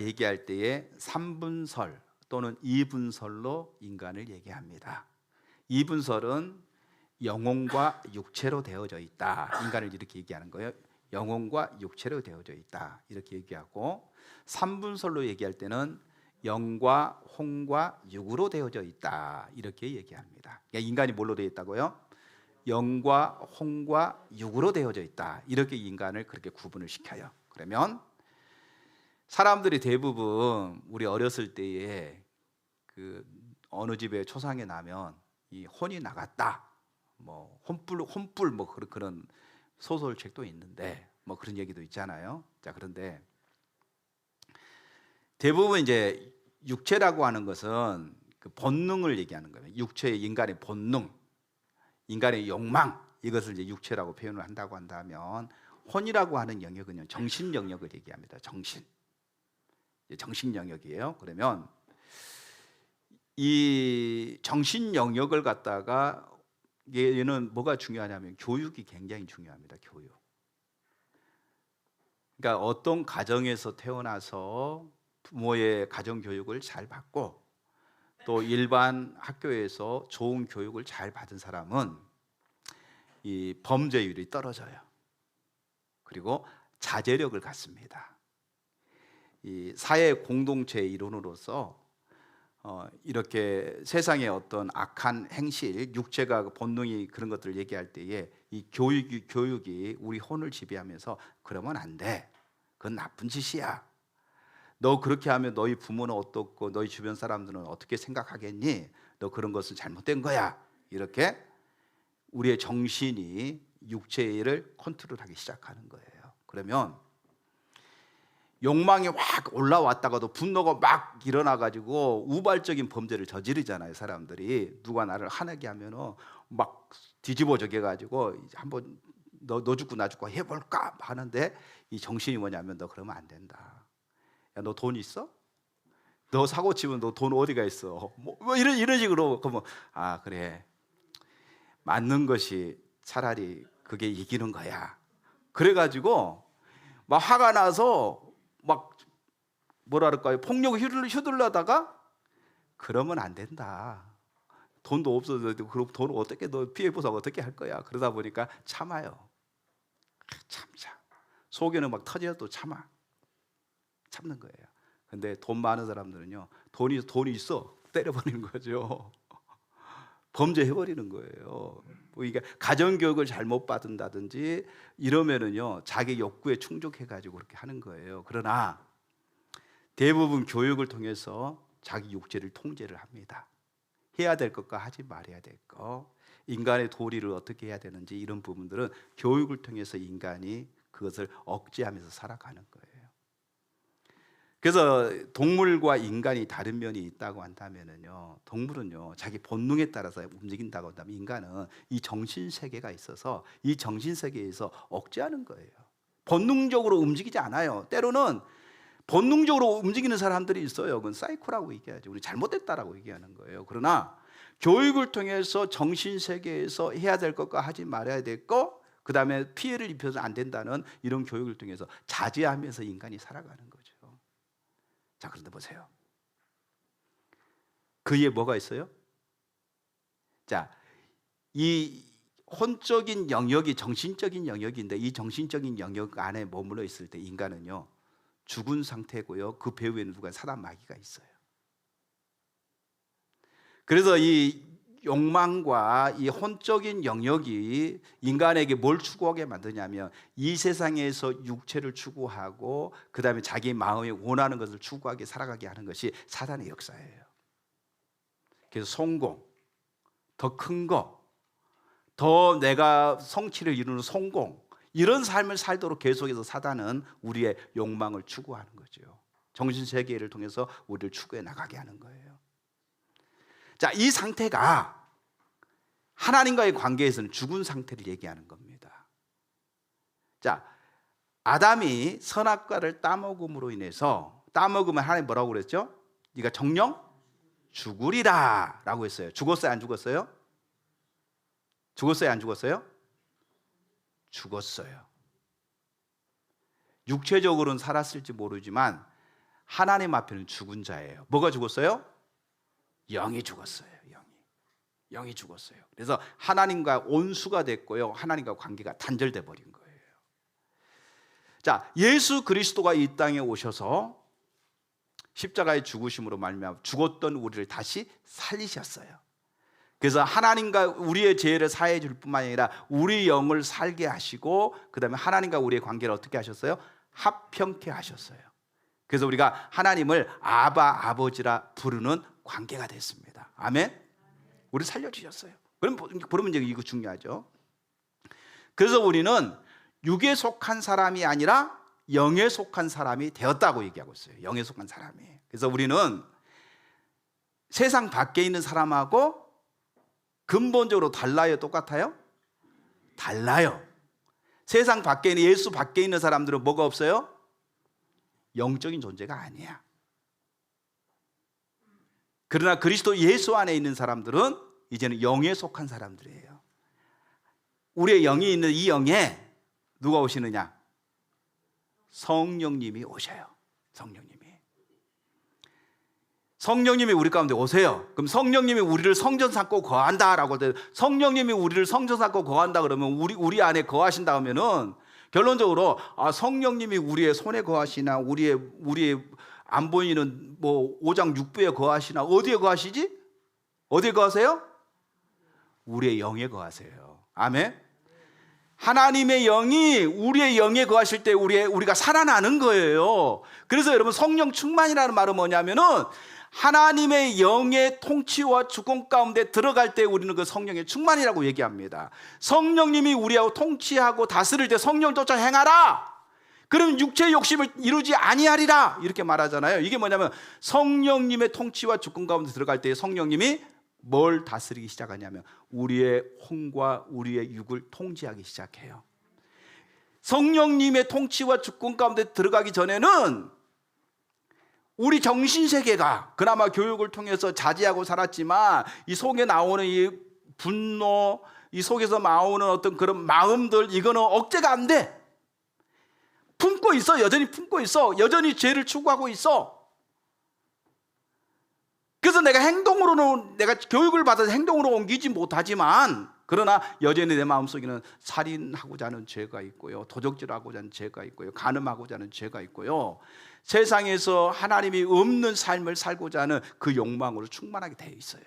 얘기할 때에 3분설 또는 2분설로 인간을 얘기합니다. 2분설은 영혼과 육체로 되어져 있다. 인간을 이렇게 얘기하는 거예요. 영혼과 육체로 되어져 있다 이렇게 얘기하고, 3분설로 얘기할 때는 영과 혼과 육으로 되어져 있다 이렇게 얘기합니다. 그러니까 인간이 뭘로 되어 있다고요? 영과 혼과 육으로 되어져 있다 이렇게 인간을 그렇게 구분을 시켜요. 그러면 사람들이 대부분 우리 어렸을 때에 그 어느 집에 초상에 나면 이 혼이 나갔다, 뭐 혼불 뭐 그런 소설책도 있는데 뭐 그런 얘기도 있잖아요. 자, 그런데 대부분 이제 육체라고 하는 것은 그 본능을 얘기하는 거예요. 육체의 인간의 본능, 인간의 욕망, 이것을 이제 육체라고 표현을 한다고 한다면, 혼이라고 하는 영역은요 정신 영역을 얘기합니다. 정신 영역이에요. 그러면 이 정신 영역을 갖다가 얘는 뭐가 중요하냐면 교육이 굉장히 중요합니다. 교육. 그러니까 어떤 가정에서 태어나서 부모의 가정 교육을 잘 받고 또 일반 학교에서 좋은 교육을 잘 받은 사람은 이 범죄율이 떨어져요. 그리고 자제력을 갖습니다. 이 사회 공동체의 일원으로서 이렇게 세상의 어떤 악한 행실, 육체가 본능이 그런 것들을 얘기할 때에 이 교육이 우리 혼을 지배하면서 그러면 안 돼. 그건 나쁜 짓이야. 너 그렇게 하면 너희 부모는 어떻고 너희 주변 사람들은 어떻게 생각하겠니? 너 그런 것은 잘못된 거야. 이렇게 우리의 정신이 육체를 컨트롤하기 시작하는 거예요. 그러면 욕망이 확 올라왔다가도 분노가 막 일어나가지고 우발적인 범죄를 저지르잖아요. 사람들이 누가 나를 화나게 하면은 막 뒤집어져게 가지고 한번 너 죽고 나 죽고 해볼까 하는데, 이 정신이 뭐냐면 너 그러면 안 된다. 야, 너 돈 있어? 너 사고 치면 너 돈 어디가 있어? 뭐 이런 식으로. 그러면 아 그래, 맞는 것이 차라리 그게 이기는 거야. 그래가지고 막 화가 나서 막 뭐라 그럴까요? 폭력을 휘둘러다가 그러면 안 된다. 돈도 없어도 그럼 돈을 어떻게 너 피해 보상 어떻게 할 거야? 그러다 보니까 참아요. 참자. 속에는 막 터져도 참는 거예요. 근데 돈 많은 사람들은요, 돈이 있어 때려버리는 거죠. 범죄해버리는 거예요. 그러니까 가정교육을 잘못 받은다든지 이러면은요 자기 욕구에 충족해가지고 그렇게 하는 거예요. 그러나 대부분 교육을 통해서 자기 육체를 통제를 합니다. 해야 될 것과 하지 말아야 될 것, 인간의 도리를 어떻게 해야 되는지 이런 부분들은 교육을 통해서 인간이 그것을 억제하면서 살아가는 거예요. 그래서 동물과 인간이 다른 면이 있다고 한다면요, 동물은요 자기 본능에 따라서 움직인다고 한다면 인간은 이 정신 세계가 있어서 이 정신 세계에서 억제하는 거예요. 본능적으로 움직이지 않아요. 때로는 본능적으로 움직이는 사람들이 있어요. 그건 사이코라고 얘기하죠. 우리 잘못됐다라고 얘기하는 거예요. 그러나 교육을 통해서 정신 세계에서 해야 될 것과 하지 말아야 될 것, 그 다음에 피해를 입혀서 안 된다는 이런 교육을 통해서 자제하면서 인간이 살아가는 거죠. 자, 그런데 보세요. 그 위에 뭐가 있어요? 자, 이 혼적인 영역이 정신적인 영역인데 이 정신적인 영역 안에 머물러 있을 때 인간은요 죽은 상태고요. 그 배후에는 누가 사단 마귀가 있어요. 그래서 이 욕망과 이 혼적인 영역이 인간에게 뭘 추구하게 만드냐면 이 세상에서 육체를 추구하고 그 다음에 자기 마음이 원하는 것을 추구하게 살아가게 하는 것이 사단의 역사예요. 그래서 성공, 더 큰 거, 더 내가 성취를 이루는 성공, 이런 삶을 살도록 계속해서 사단은 우리의 욕망을 추구하는 거죠. 정신세계를 통해서 우리를 추구해 나가게 하는 거예요. 자, 이 상태가 하나님과의 관계에서는 죽은 상태를 얘기하는 겁니다. 자, 아담이 선악과를 따먹음으로 인해서, 따먹으면 하나님 뭐라고 그랬죠? 네가 정령 죽으리라 라고 했어요. 죽었어요? 안 죽었어요? 죽었어요? 안 죽었어요? 죽었어요. 육체적으로는 살았을지 모르지만 하나님 앞에는 죽은 자예요. 뭐가 죽었어요? 영이 죽었어요. 영이 죽었어요. 그래서 하나님과 온수가 됐고요, 하나님과 관계가 단절돼 버린 거예요. 자, 예수 그리스도가 이 땅에 오셔서 십자가의 죽으심으로 말미암아 죽었던 우리를 다시 살리셨어요. 그래서 하나님과 우리의 죄를 사해 줄 뿐만 아니라 우리 영을 살게 하시고, 그 다음에 하나님과 우리의 관계를 어떻게 하셨어요? 합평케 하셨어요. 그래서 우리가 하나님을 아바, 아버지라 부르는 관계가 됐습니다. 아멘. 우리 살려주셨어요. 그러면 이제 이거 중요하죠. 그래서 우리는 육에 속한 사람이 아니라 영에 속한 사람이 되었다고 얘기하고 있어요. 영에 속한 사람이. 그래서 우리는 세상 밖에 있는 사람하고 근본적으로 달라요? 똑같아요? 달라요. 세상 밖에 있는, 예수 밖에 있는 사람들은 뭐가 없어요? 영적인 존재가 아니야. 그러나 그리스도 예수 안에 있는 사람들은 이제는 영에 속한 사람들이에요. 우리의 영이 있는 이 영에 누가 오시느냐? 성령님이 오셔요. 성령님이 우리 가운데 오세요. 그럼 성령님이 우리를 성전 삼고 거한다라고, 성령님이 우리를 성전 삼고 거한다 그러면 우리 안에 거하신다 하면은 결론적으로 성령님이 우리의 손에 거하시나 우리의 안 보이는 뭐 5장 6부에 거하시나 어디에 거하시지? 어디에 거하세요? 우리의 영에 거하세요. 아멘. 하나님의 영이 우리의 영에 거하실 때 우리가 살아나는 거예요. 그래서 여러분, 성령 충만이라는 말은 뭐냐면은 하나님의 영의 통치와 주권 가운데 들어갈 때 우리는 그 성령의 충만이라고 얘기합니다. 성령님이 우리하고 통치하고 다스릴 때 성령을 쫓아 행하라. 그럼 육체의 욕심을 이루지 아니하리라. 이렇게 말하잖아요. 이게 뭐냐면 성령님의 통치와 주권 가운데 들어갈 때 성령님이 뭘 다스리기 시작하냐면 우리의 혼과 우리의 육을 통제하기 시작해요. 성령님의 통치와 주권 가운데 들어가기 전에는 우리 정신세계가 그나마 교육을 통해서 자제하고 살았지만 이 속에 나오는 이 분노, 이 속에서 나오는 어떤 그런 마음들, 이거는 억제가 안 돼. 품고 있어. 여전히 품고 있어. 여전히 죄를 추구하고 있어. 그래서 내가 행동으로는, 내가 교육을 받아서 행동으로 옮기지 못하지만, 그러나 여전히 내 마음속에는 살인하고자 하는 죄가 있고요, 도적질하고자 하는 죄가 있고요, 간음하고자 하는 죄가 있고요, 세상에서 하나님이 없는 삶을 살고자 하는 그 욕망으로 충만하게 되어 있어요.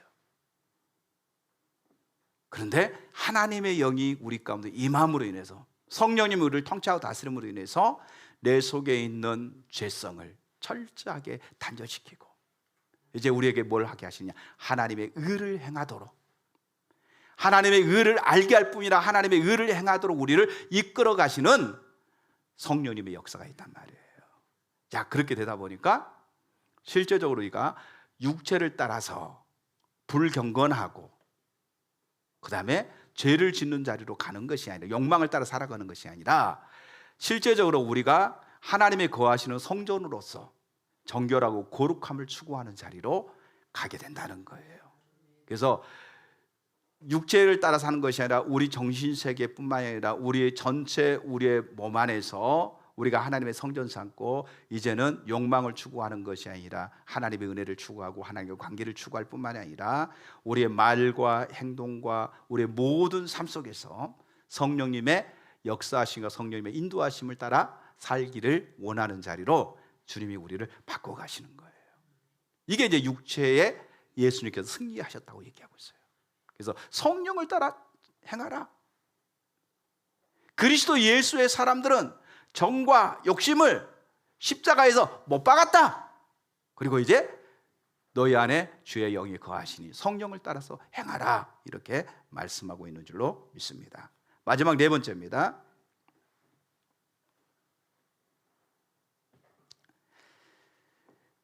그런데 하나님의 영이 우리 가운데 임함으로 인해서, 성령님이 우리를 통치하고 다스림으로 인해서 내 속에 있는 죄성을 철저하게 단절시키고 이제 우리에게 뭘 하게 하시냐? 하나님의 의를 행하도록, 하나님의 의를 알게 할 뿐이라 하나님의 의를 행하도록 우리를 이끌어 가시는 성령님의 역사가 있단 말이에요. 자, 그렇게 되다 보니까 실제적으로 우리가 육체를 따라서 불경건하고 그 다음에 죄를 짓는 자리로 가는 것이 아니라, 욕망을 따라 살아가는 것이 아니라 실제적으로 우리가 하나님의 거하시는 성전으로서 정결하고 거룩함을 추구하는 자리로 가게 된다는 거예요. 그래서 육체를 따라 사는 것이 아니라 우리 정신세계뿐만 아니라 우리의 전체, 우리의 몸 안에서 우리가 하나님의 성전 삼고 이제는 욕망을 추구하는 것이 아니라 하나님의 은혜를 추구하고 하나님의 관계를 추구할 뿐만 아니라 우리의 말과 행동과 우리의 모든 삶 속에서 성령님의 역사하심과 성령님의 인도하심을 따라 살기를 원하는 자리로 주님이 우리를 바꿔가시는 거예요. 이게 이제 육체에 예수님께서 승리하셨다고 얘기하고 있어요. 그래서 성령을 따라 행하라. 그리스도 예수의 사람들은 정과 욕심을 십자가에서 못 박았다. 그리고 이제 너희 안에 주의 영이 거하시니 성령을 따라서 행하라. 이렇게 말씀하고 있는 줄로 믿습니다. 마지막 네 번째입니다.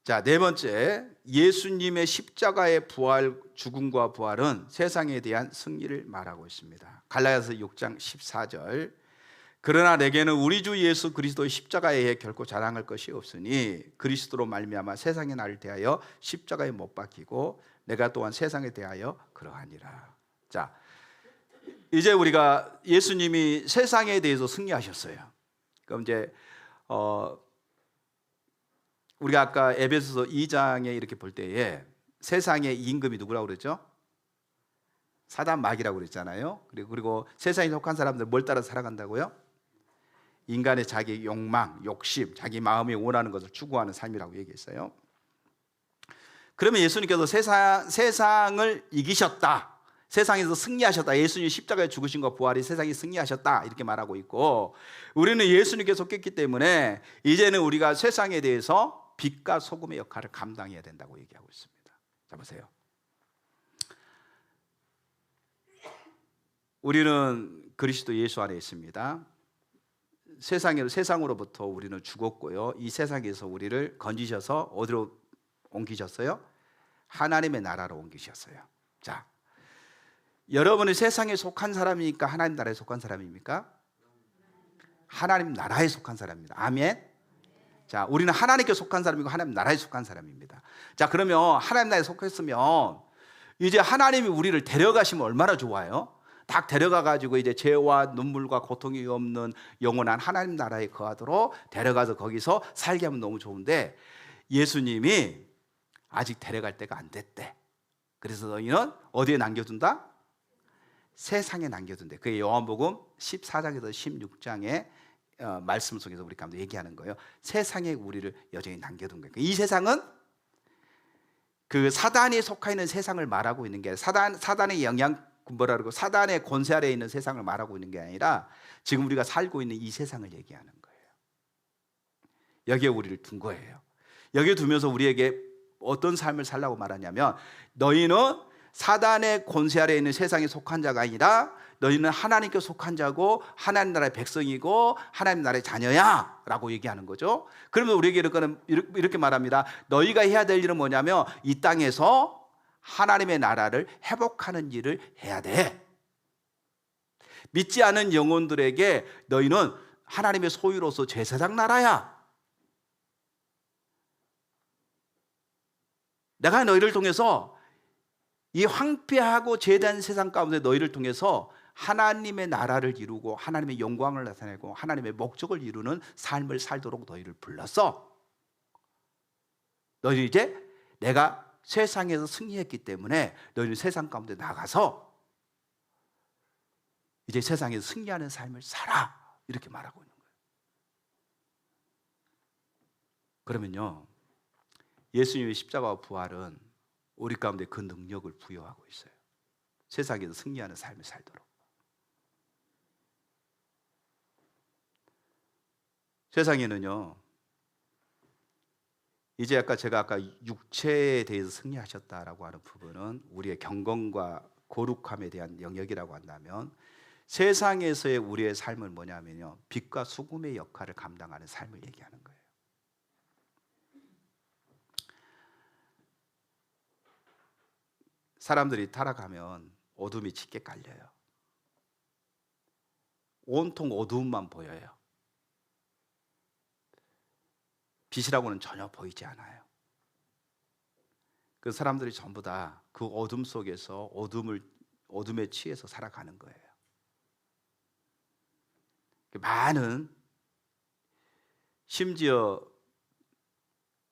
자, 네 번째, 예수님의 십자가의 부활, 죽음과 부활은 세상에 대한 승리를 말하고 있습니다. 갈라디아서 6장 14절. 그러나 내게는 우리 주 예수 그리스도의 십자가에 의해 결코 자랑할 것이 없으니 그리스도로 말미암아 세상이 나를 대하여 십자가에 못 박히고 내가 또한 세상에 대하여 그러하니라. 자, 이제 우리가 예수님이 세상에 대해서 승리하셨어요. 그럼 이제 우리가 아까 에베소서 2장에 이렇게 볼 때에 세상의 임금이 누구라고 그랬죠? 사단 마귀라고 그랬잖아요. 그리고 세상에 속한 사람들 뭘 따라 살아간다고요? 인간의 자기 욕망, 욕심, 자기 마음이 원하는 것을 추구하는 삶이라고 얘기했어요. 그러면 예수님께서 세상을 이기셨다, 세상에서 승리하셨다, 예수님 십자가에 죽으신 것 부활이 세상이 승리하셨다 이렇게 말하고 있고, 우리는 예수님께 속했기 때문에 이제는 우리가 세상에 대해서 빛과 소금의 역할을 감당해야 된다고 얘기하고 있습니다. 자 보세요. 우리는 그리스도 예수 안에 있습니다. 세상으로부터 우리는 죽었고요, 이 세상에서 우리를 건지셔서 어디로 옮기셨어요? 하나님의 나라로 옮기셨어요. 자, 여러분이 세상에 속한 사람입니까? 하나님 나라에 속한 사람입니까? 하나님 나라에 속한 사람입니다. 아멘. 자, 우리는 하나님께 속한 사람이고 하나님 나라에 속한 사람입니다. 자, 그러면 하나님 나라에 속했으면 이제 하나님이 우리를 데려가시면 얼마나 좋아요? 딱 데려가 가지고 이제 죄와 눈물과 고통이 없는 영원한 하나님 나라에 거하도록 데려가서 거기서 살게 하면 너무 좋은데, 예수님이 아직 데려갈 때가 안 됐대. 그래서 너희는 어디에 남겨둔다? 세상에 남겨둔대. 그게 요한복음 14장에서 16장의 말씀 속에서 우리 가운데 얘기하는 거예요. 세상에 우리를 여전히 남겨둔 거예요. 이 세상은 그 사단이 속해 있는 세상을 말하고 있는 게 아니라 사단의 영향, 뭐라 그러고 사단의 권세 아래에 있는 세상을 말하고 있는 게 아니라 지금 우리가 살고 있는 이 세상을 얘기하는 거예요. 여기에 우리를 둔 거예요. 여기에 두면서 우리에게 어떤 삶을 살라고 말하냐면, 너희는 사단의 권세 아래에 있는 세상에 속한 자가 아니라 너희는 하나님께 속한 자고 하나님 나라의 백성이고 하나님 나라의 자녀야 라고 얘기하는 거죠. 그러면 우리에게 이렇게 말합니다. 너희가 해야 될 일은 뭐냐면 이 땅에서 하나님의 나라를 회복하는 일을 해야 돼. 믿지 않은 영혼들에게 너희는 하나님의 소유로서 제사장 나라야. 내가 너희를 통해서 이 황폐하고 죄된 세상 가운데 너희를 통해서 하나님의 나라를 이루고 하나님의 영광을 나타내고 하나님의 목적을 이루는 삶을 살도록 너희를 불렀어. 너희 이제 내가 세상에서 승리했기 때문에 너희는 세상 가운데 나가서 이제 세상에서 승리하는 삶을 살아, 이렇게 말하고 있는 거예요. 그러면요, 예수님의 십자가와 부활은 우리 가운데 그 능력을 부여하고 있어요. 세상에서 승리하는 삶을 살도록. 세상에는요, 이제 제가 아까 육체에 대해서 승리하셨다라고 하는 부분은 우리의 경건과 거룩함에 대한 영역이라고 한다면, 세상에서의 우리의 삶은 뭐냐면요, 빛과 소금의 역할을 감당하는 삶을 얘기하는 거예요. 사람들이 타락하면 어둠이 짙게 깔려요. 온통 어두움만 보여요. 빛이라고는 전혀 보이지 않아요. 그 사람들이 전부 다 그 어둠 속에서 어둠에 취해서 살아가는 거예요. 많은, 심지어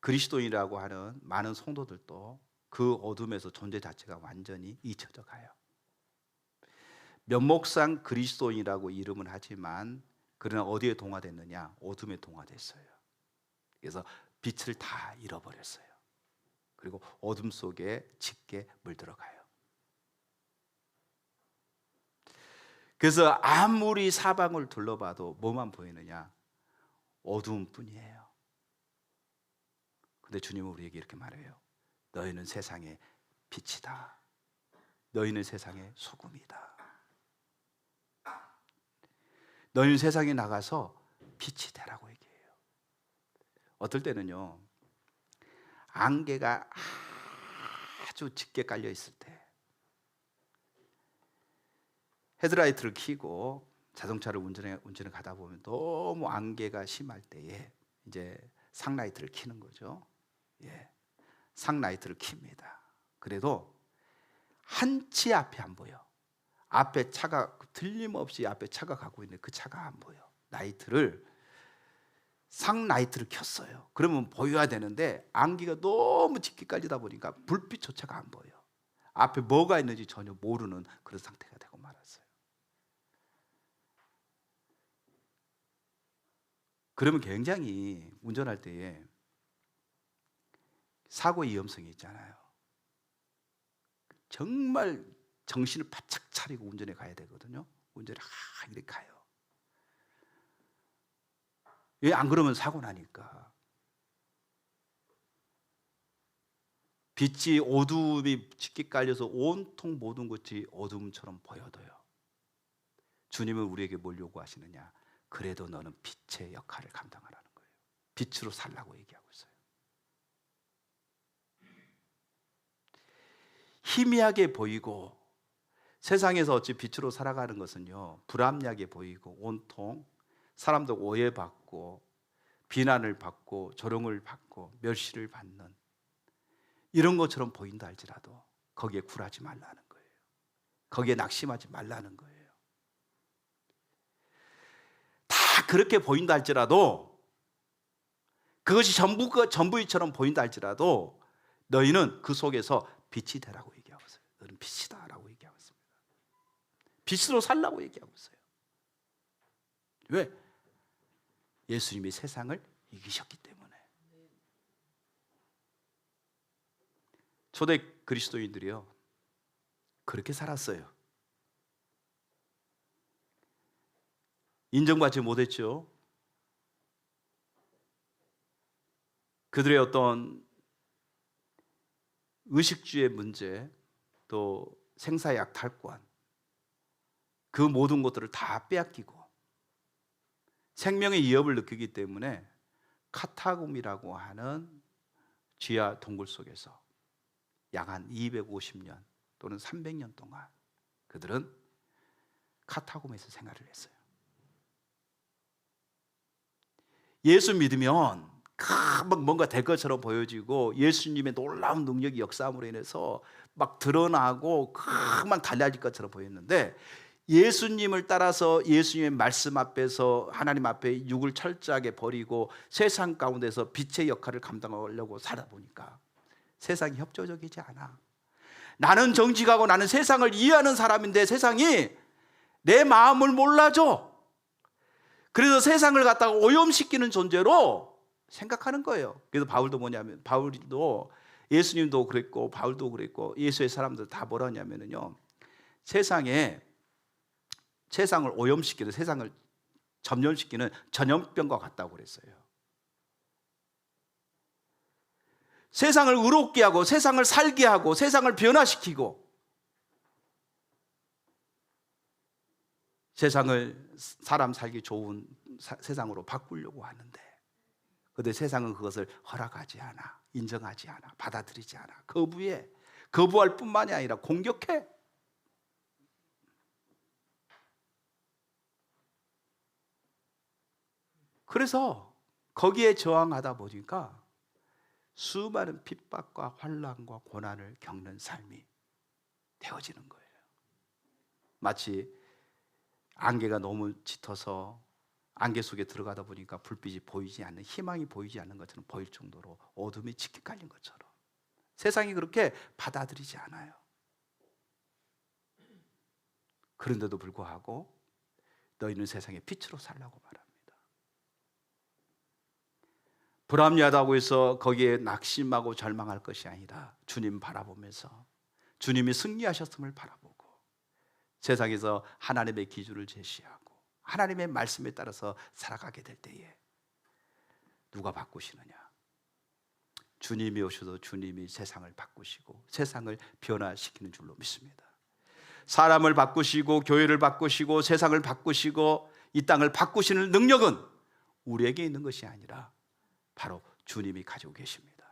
그리스도인이라고 하는 많은 성도들도 그 어둠에서 존재 자체가 완전히 잊혀져 가요. 면목상 그리스도인이라고 이름은 하지만 그러나 어디에 동화됐느냐? 어둠에 동화됐어요. 그래서 빛을 다 잃어버렸어요. 그리고 어둠 속에 짙게 물들어가요. 그래서 아무리 사방을 둘러봐도 뭐만 보이느냐? 어두움뿐이에요. 근데 주님은 우리에게 이렇게 말해요. 너희는 세상의 빛이다. 너희는 세상의 소금이다. 너희는 세상에 나가서 빛이 되라고 얘기해요. 어떨 때는요, 안개가 아주 짙게 깔려 있을 때, 헤드라이트를 켜고 자동차를 운전을 가다 보면 너무 안개가 심할 때에 이제 상라이트를 켜는 거죠. 예, 상라이트를 킵니다. 그래도 한치 앞에 안 보여. 앞에 차가 틀림없이 앞에 차가 가고 있는데 그 차가 안 보여. 상라이트를 켰어요. 그러면 보여야 되는데 안개가 너무 짙게 깔리다 보니까 불빛조차가 안 보여. 앞에 뭐가 있는지 전혀 모르는 그런 상태가 되고 말았어요. 그러면 굉장히 운전할 때에 사고 위험성이 있잖아요. 정말 정신을 바짝 차리고 운전해 가야 되거든요. 운전을 이렇게 가요. 왜 안 그러면 사고 나니까. 빛이 어둠이 짙게 깔려서 온통 모든 것이 어둠처럼 보여도요. 주님은 우리에게 뭘 요구하시느냐? 그래도 너는 빛의 역할을 감당하라는 거예요. 빛으로 살라고 얘기하고 있어요. 희미하게 보이고 세상에서 어찌 빛으로 살아가는 것은요, 불합리하게 보이고 온통 사람들 오해받고 비난을 받고 조롱을 받고 멸시를 받는 이런 것처럼 보인다 할지라도 거기에 굴하지 말라는 거예요. 거기에 낙심하지 말라는 거예요. 다 그렇게 보인다 할지라도, 그것이 전부처럼 보인다 할지라도 너희는 그 속에서 빛이 되라고 얘기하고 있어요. 너는 빛이다 라고 얘기하고 있습니다. 빛으로 살라고 얘기하고 있어요. 왜? 예수님이 세상을 이기셨기 때문에. 초대 그리스도인들이요, 그렇게 살았어요. 인정받지 못했죠. 그들의 어떤 의식주의 문제, 또 생사약탈권, 그 모든 것들을 다 빼앗기고 생명의 위협을 느끼기 때문에 카타콤이라고 하는 지하 동굴 속에서 약 한 250년 또는 300년 동안 그들은 카타콤에서 생활을 했어요. 예수 믿으면 막 뭔가 될 것처럼 보여지고 예수님의 놀라운 능력이 역사함으로 인해서 막 드러나고 막 달라질 것처럼 보였는데, 예수님을 따라서 예수님의 말씀 앞에서 하나님 앞에 육을 철저하게 버리고 세상 가운데서 빛의 역할을 감당하려고 살다 보니까 세상이 협조적이지 않아. 나는 정직하고 나는 세상을 이해하는 사람인데 세상이 내 마음을 몰라줘. 그래서 세상을 갖다가 오염시키는 존재로 생각하는 거예요. 그래서 바울도 뭐냐면, 바울도 예수님도 그랬고 바울도 그랬고 예수의 사람들 다 뭐라 하냐면요, 세상을 오염시키는, 세상을 점령시키는 전염병과 같다고 그랬어요. 세상을 의롭게 하고 세상을 살게 하고 세상을 변화시키고 세상을 사람 살기 좋은 세상으로 바꾸려고 하는데, 그런데 세상은 그것을 허락하지 않아, 인정하지 않아, 받아들이지 않아. 거부할 뿐만이 아니라 공격해. 그래서 거기에 저항하다 보니까 수많은 핍박과 환난과 고난을 겪는 삶이 되어지는 거예요. 마치 안개가 너무 짙어서 안개 속에 들어가다 보니까 불빛이 보이지 않는, 희망이 보이지 않는 것처럼 보일 정도로 어둠이 짙게 깔린 것처럼 세상이 그렇게 받아들이지 않아요. 그런데도 불구하고 너희는 세상의 빛으로 살라고 말합니다. 불합리하다고 해서 거기에 낙심하고 절망할 것이 아니라 주님 바라보면서 주님이 승리하셨음을 바라보고 세상에서 하나님의 기준을 제시하고 하나님의 말씀에 따라서 살아가게 될 때에 누가 바꾸시느냐? 주님이 오셔서 주님이 세상을 바꾸시고 세상을 변화시키는 줄로 믿습니다. 사람을 바꾸시고 교회를 바꾸시고 세상을 바꾸시고 이 땅을 바꾸시는 능력은 우리에게 있는 것이 아니라 바로 주님이 가지고 계십니다.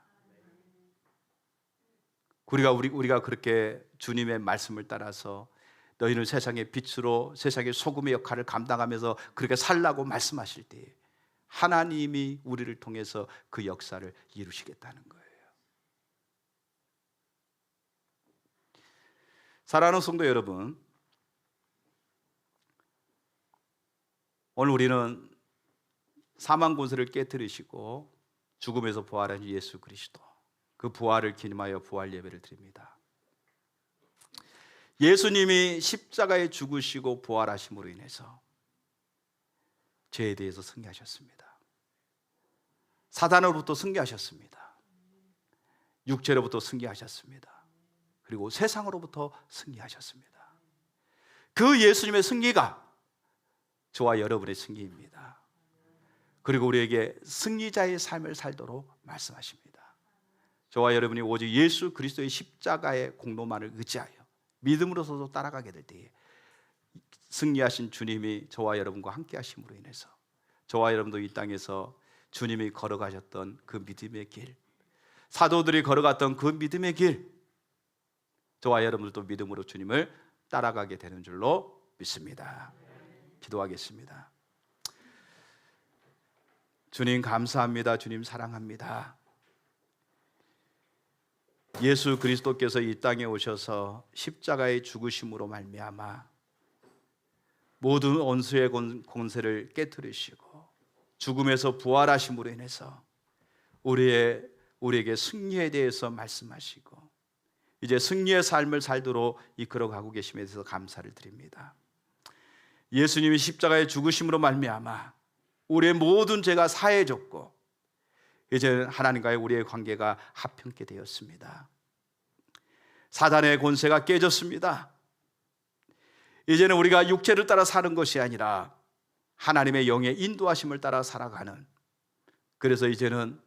우리가 그렇게 주님의 말씀을 따라서 너희는 세상의 빛으로 세상의 소금의 역할을 감당하면서 그렇게 살라고 말씀하실 때 하나님이 우리를 통해서 그 역사를 이루시겠다는 거예요. 사랑하는 성도 여러분, 오늘 우리는 사망 권세를 깨뜨리시고 죽음에서 부활한 예수 그리스도, 그 부활을 기념하여 부활 예배를 드립니다. 예수님이 십자가에 죽으시고 부활하심으로 인해서 죄에 대해서 승리하셨습니다. 사단으로부터 승리하셨습니다. 육체로부터 승리하셨습니다. 그리고 세상으로부터 승리하셨습니다. 그 예수님의 승리가 저와 여러분의 승리입니다. 그리고 우리에게 승리자의 삶을 살도록 말씀하십니다. 저와 여러분이 오직 예수 그리스도의 십자가의 공로만을 의지하여 믿음으로서도 따라가게 될 때에 승리하신 주님이 저와 여러분과 함께 하심으로 인해서 저와 여러분도 이 땅에서 주님이 걸어가셨던 그 믿음의 길, 사도들이 걸어갔던 그 믿음의 길, 저와 여러분들도 믿음으로 주님을 따라가게 되는 줄로 믿습니다. 기도하겠습니다. 주님 감사합니다. 주님 사랑합니다. 예수 그리스도께서 이 땅에 오셔서 십자가의 죽으심으로 말미암아 모든 원수의 권세를 깨뜨리시고 죽음에서 부활하심으로 인해서 우리에게 승리에 대해서 말씀하시고 이제 승리의 삶을 살도록 이끌어가고 계심에 대해서 감사를 드립니다. 예수님이 십자가의 죽으심으로 말미암아 우리의 모든 죄가 사해졌고 이제 하나님과의 우리의 관계가 합평케 되었습니다. 사단의 권세가 깨졌습니다. 이제는 우리가 육체를 따라 사는 것이 아니라 하나님의 영의 인도하심을 따라 살아가는, 그래서 이제는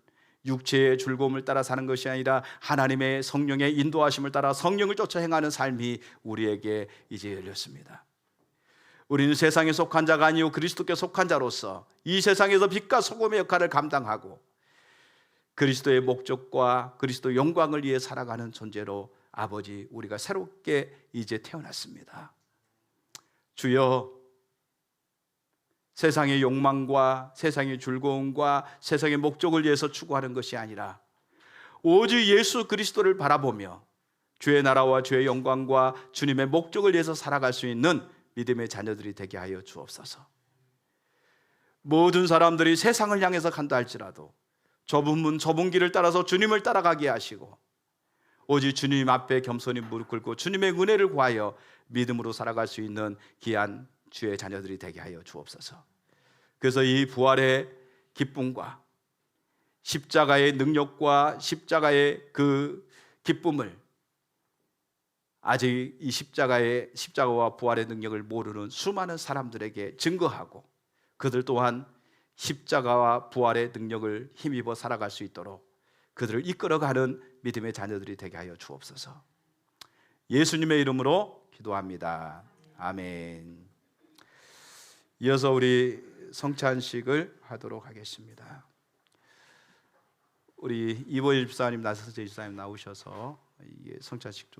육체의 즐거움을 따라 사는 것이 아니라 하나님의 성령의 인도하심을 따라 성령을 쫓아 행하는 삶이 우리에게 이제 열렸습니다. 우리는 세상에 속한 자가 아니요 그리스도께 속한 자로서 이 세상에서 빛과 소금의 역할을 감당하고 그리스도의 목적과 그리스도의 영광을 위해 살아가는 존재로 아버지 우리가 새롭게 이제 태어났습니다. 주여, 세상의 욕망과 세상의 즐거움과 세상의 목적을 위해서 추구하는 것이 아니라 오직 예수 그리스도를 바라보며 주의 나라와 주의 영광과 주님의 목적을 위해서 살아갈 수 있는 믿음의 자녀들이 되게 하여 주옵소서. 모든 사람들이 세상을 향해서 간다 할지라도 좁은 문 좁은 길을 따라서 주님을 따라가게 하시고 오직 주님 앞에 겸손히 무릎 꿇고 주님의 은혜를 구하여 믿음으로 살아갈 수 있는 귀한 주의 자녀들이 되게 하여 주옵소서. 그래서 이 부활의 기쁨과 십자가의 능력과 십자가의 그 기쁨을 아직 이 십자가와 부활의 능력을 모르는 수많은 사람들에게 증거하고 그들 또한 십자가와 부활의 능력을 힘입어 살아갈 수 있도록 그들을 이끌어가는 믿음의 자녀들이 되게 하여 주옵소서. 예수님의 이름으로 기도합니다. 아멘. 이어서 우리 성찬식을 하도록 하겠습니다. 우리 이보일 집사님 나서서 제집사님 나오셔서 성찬식 좀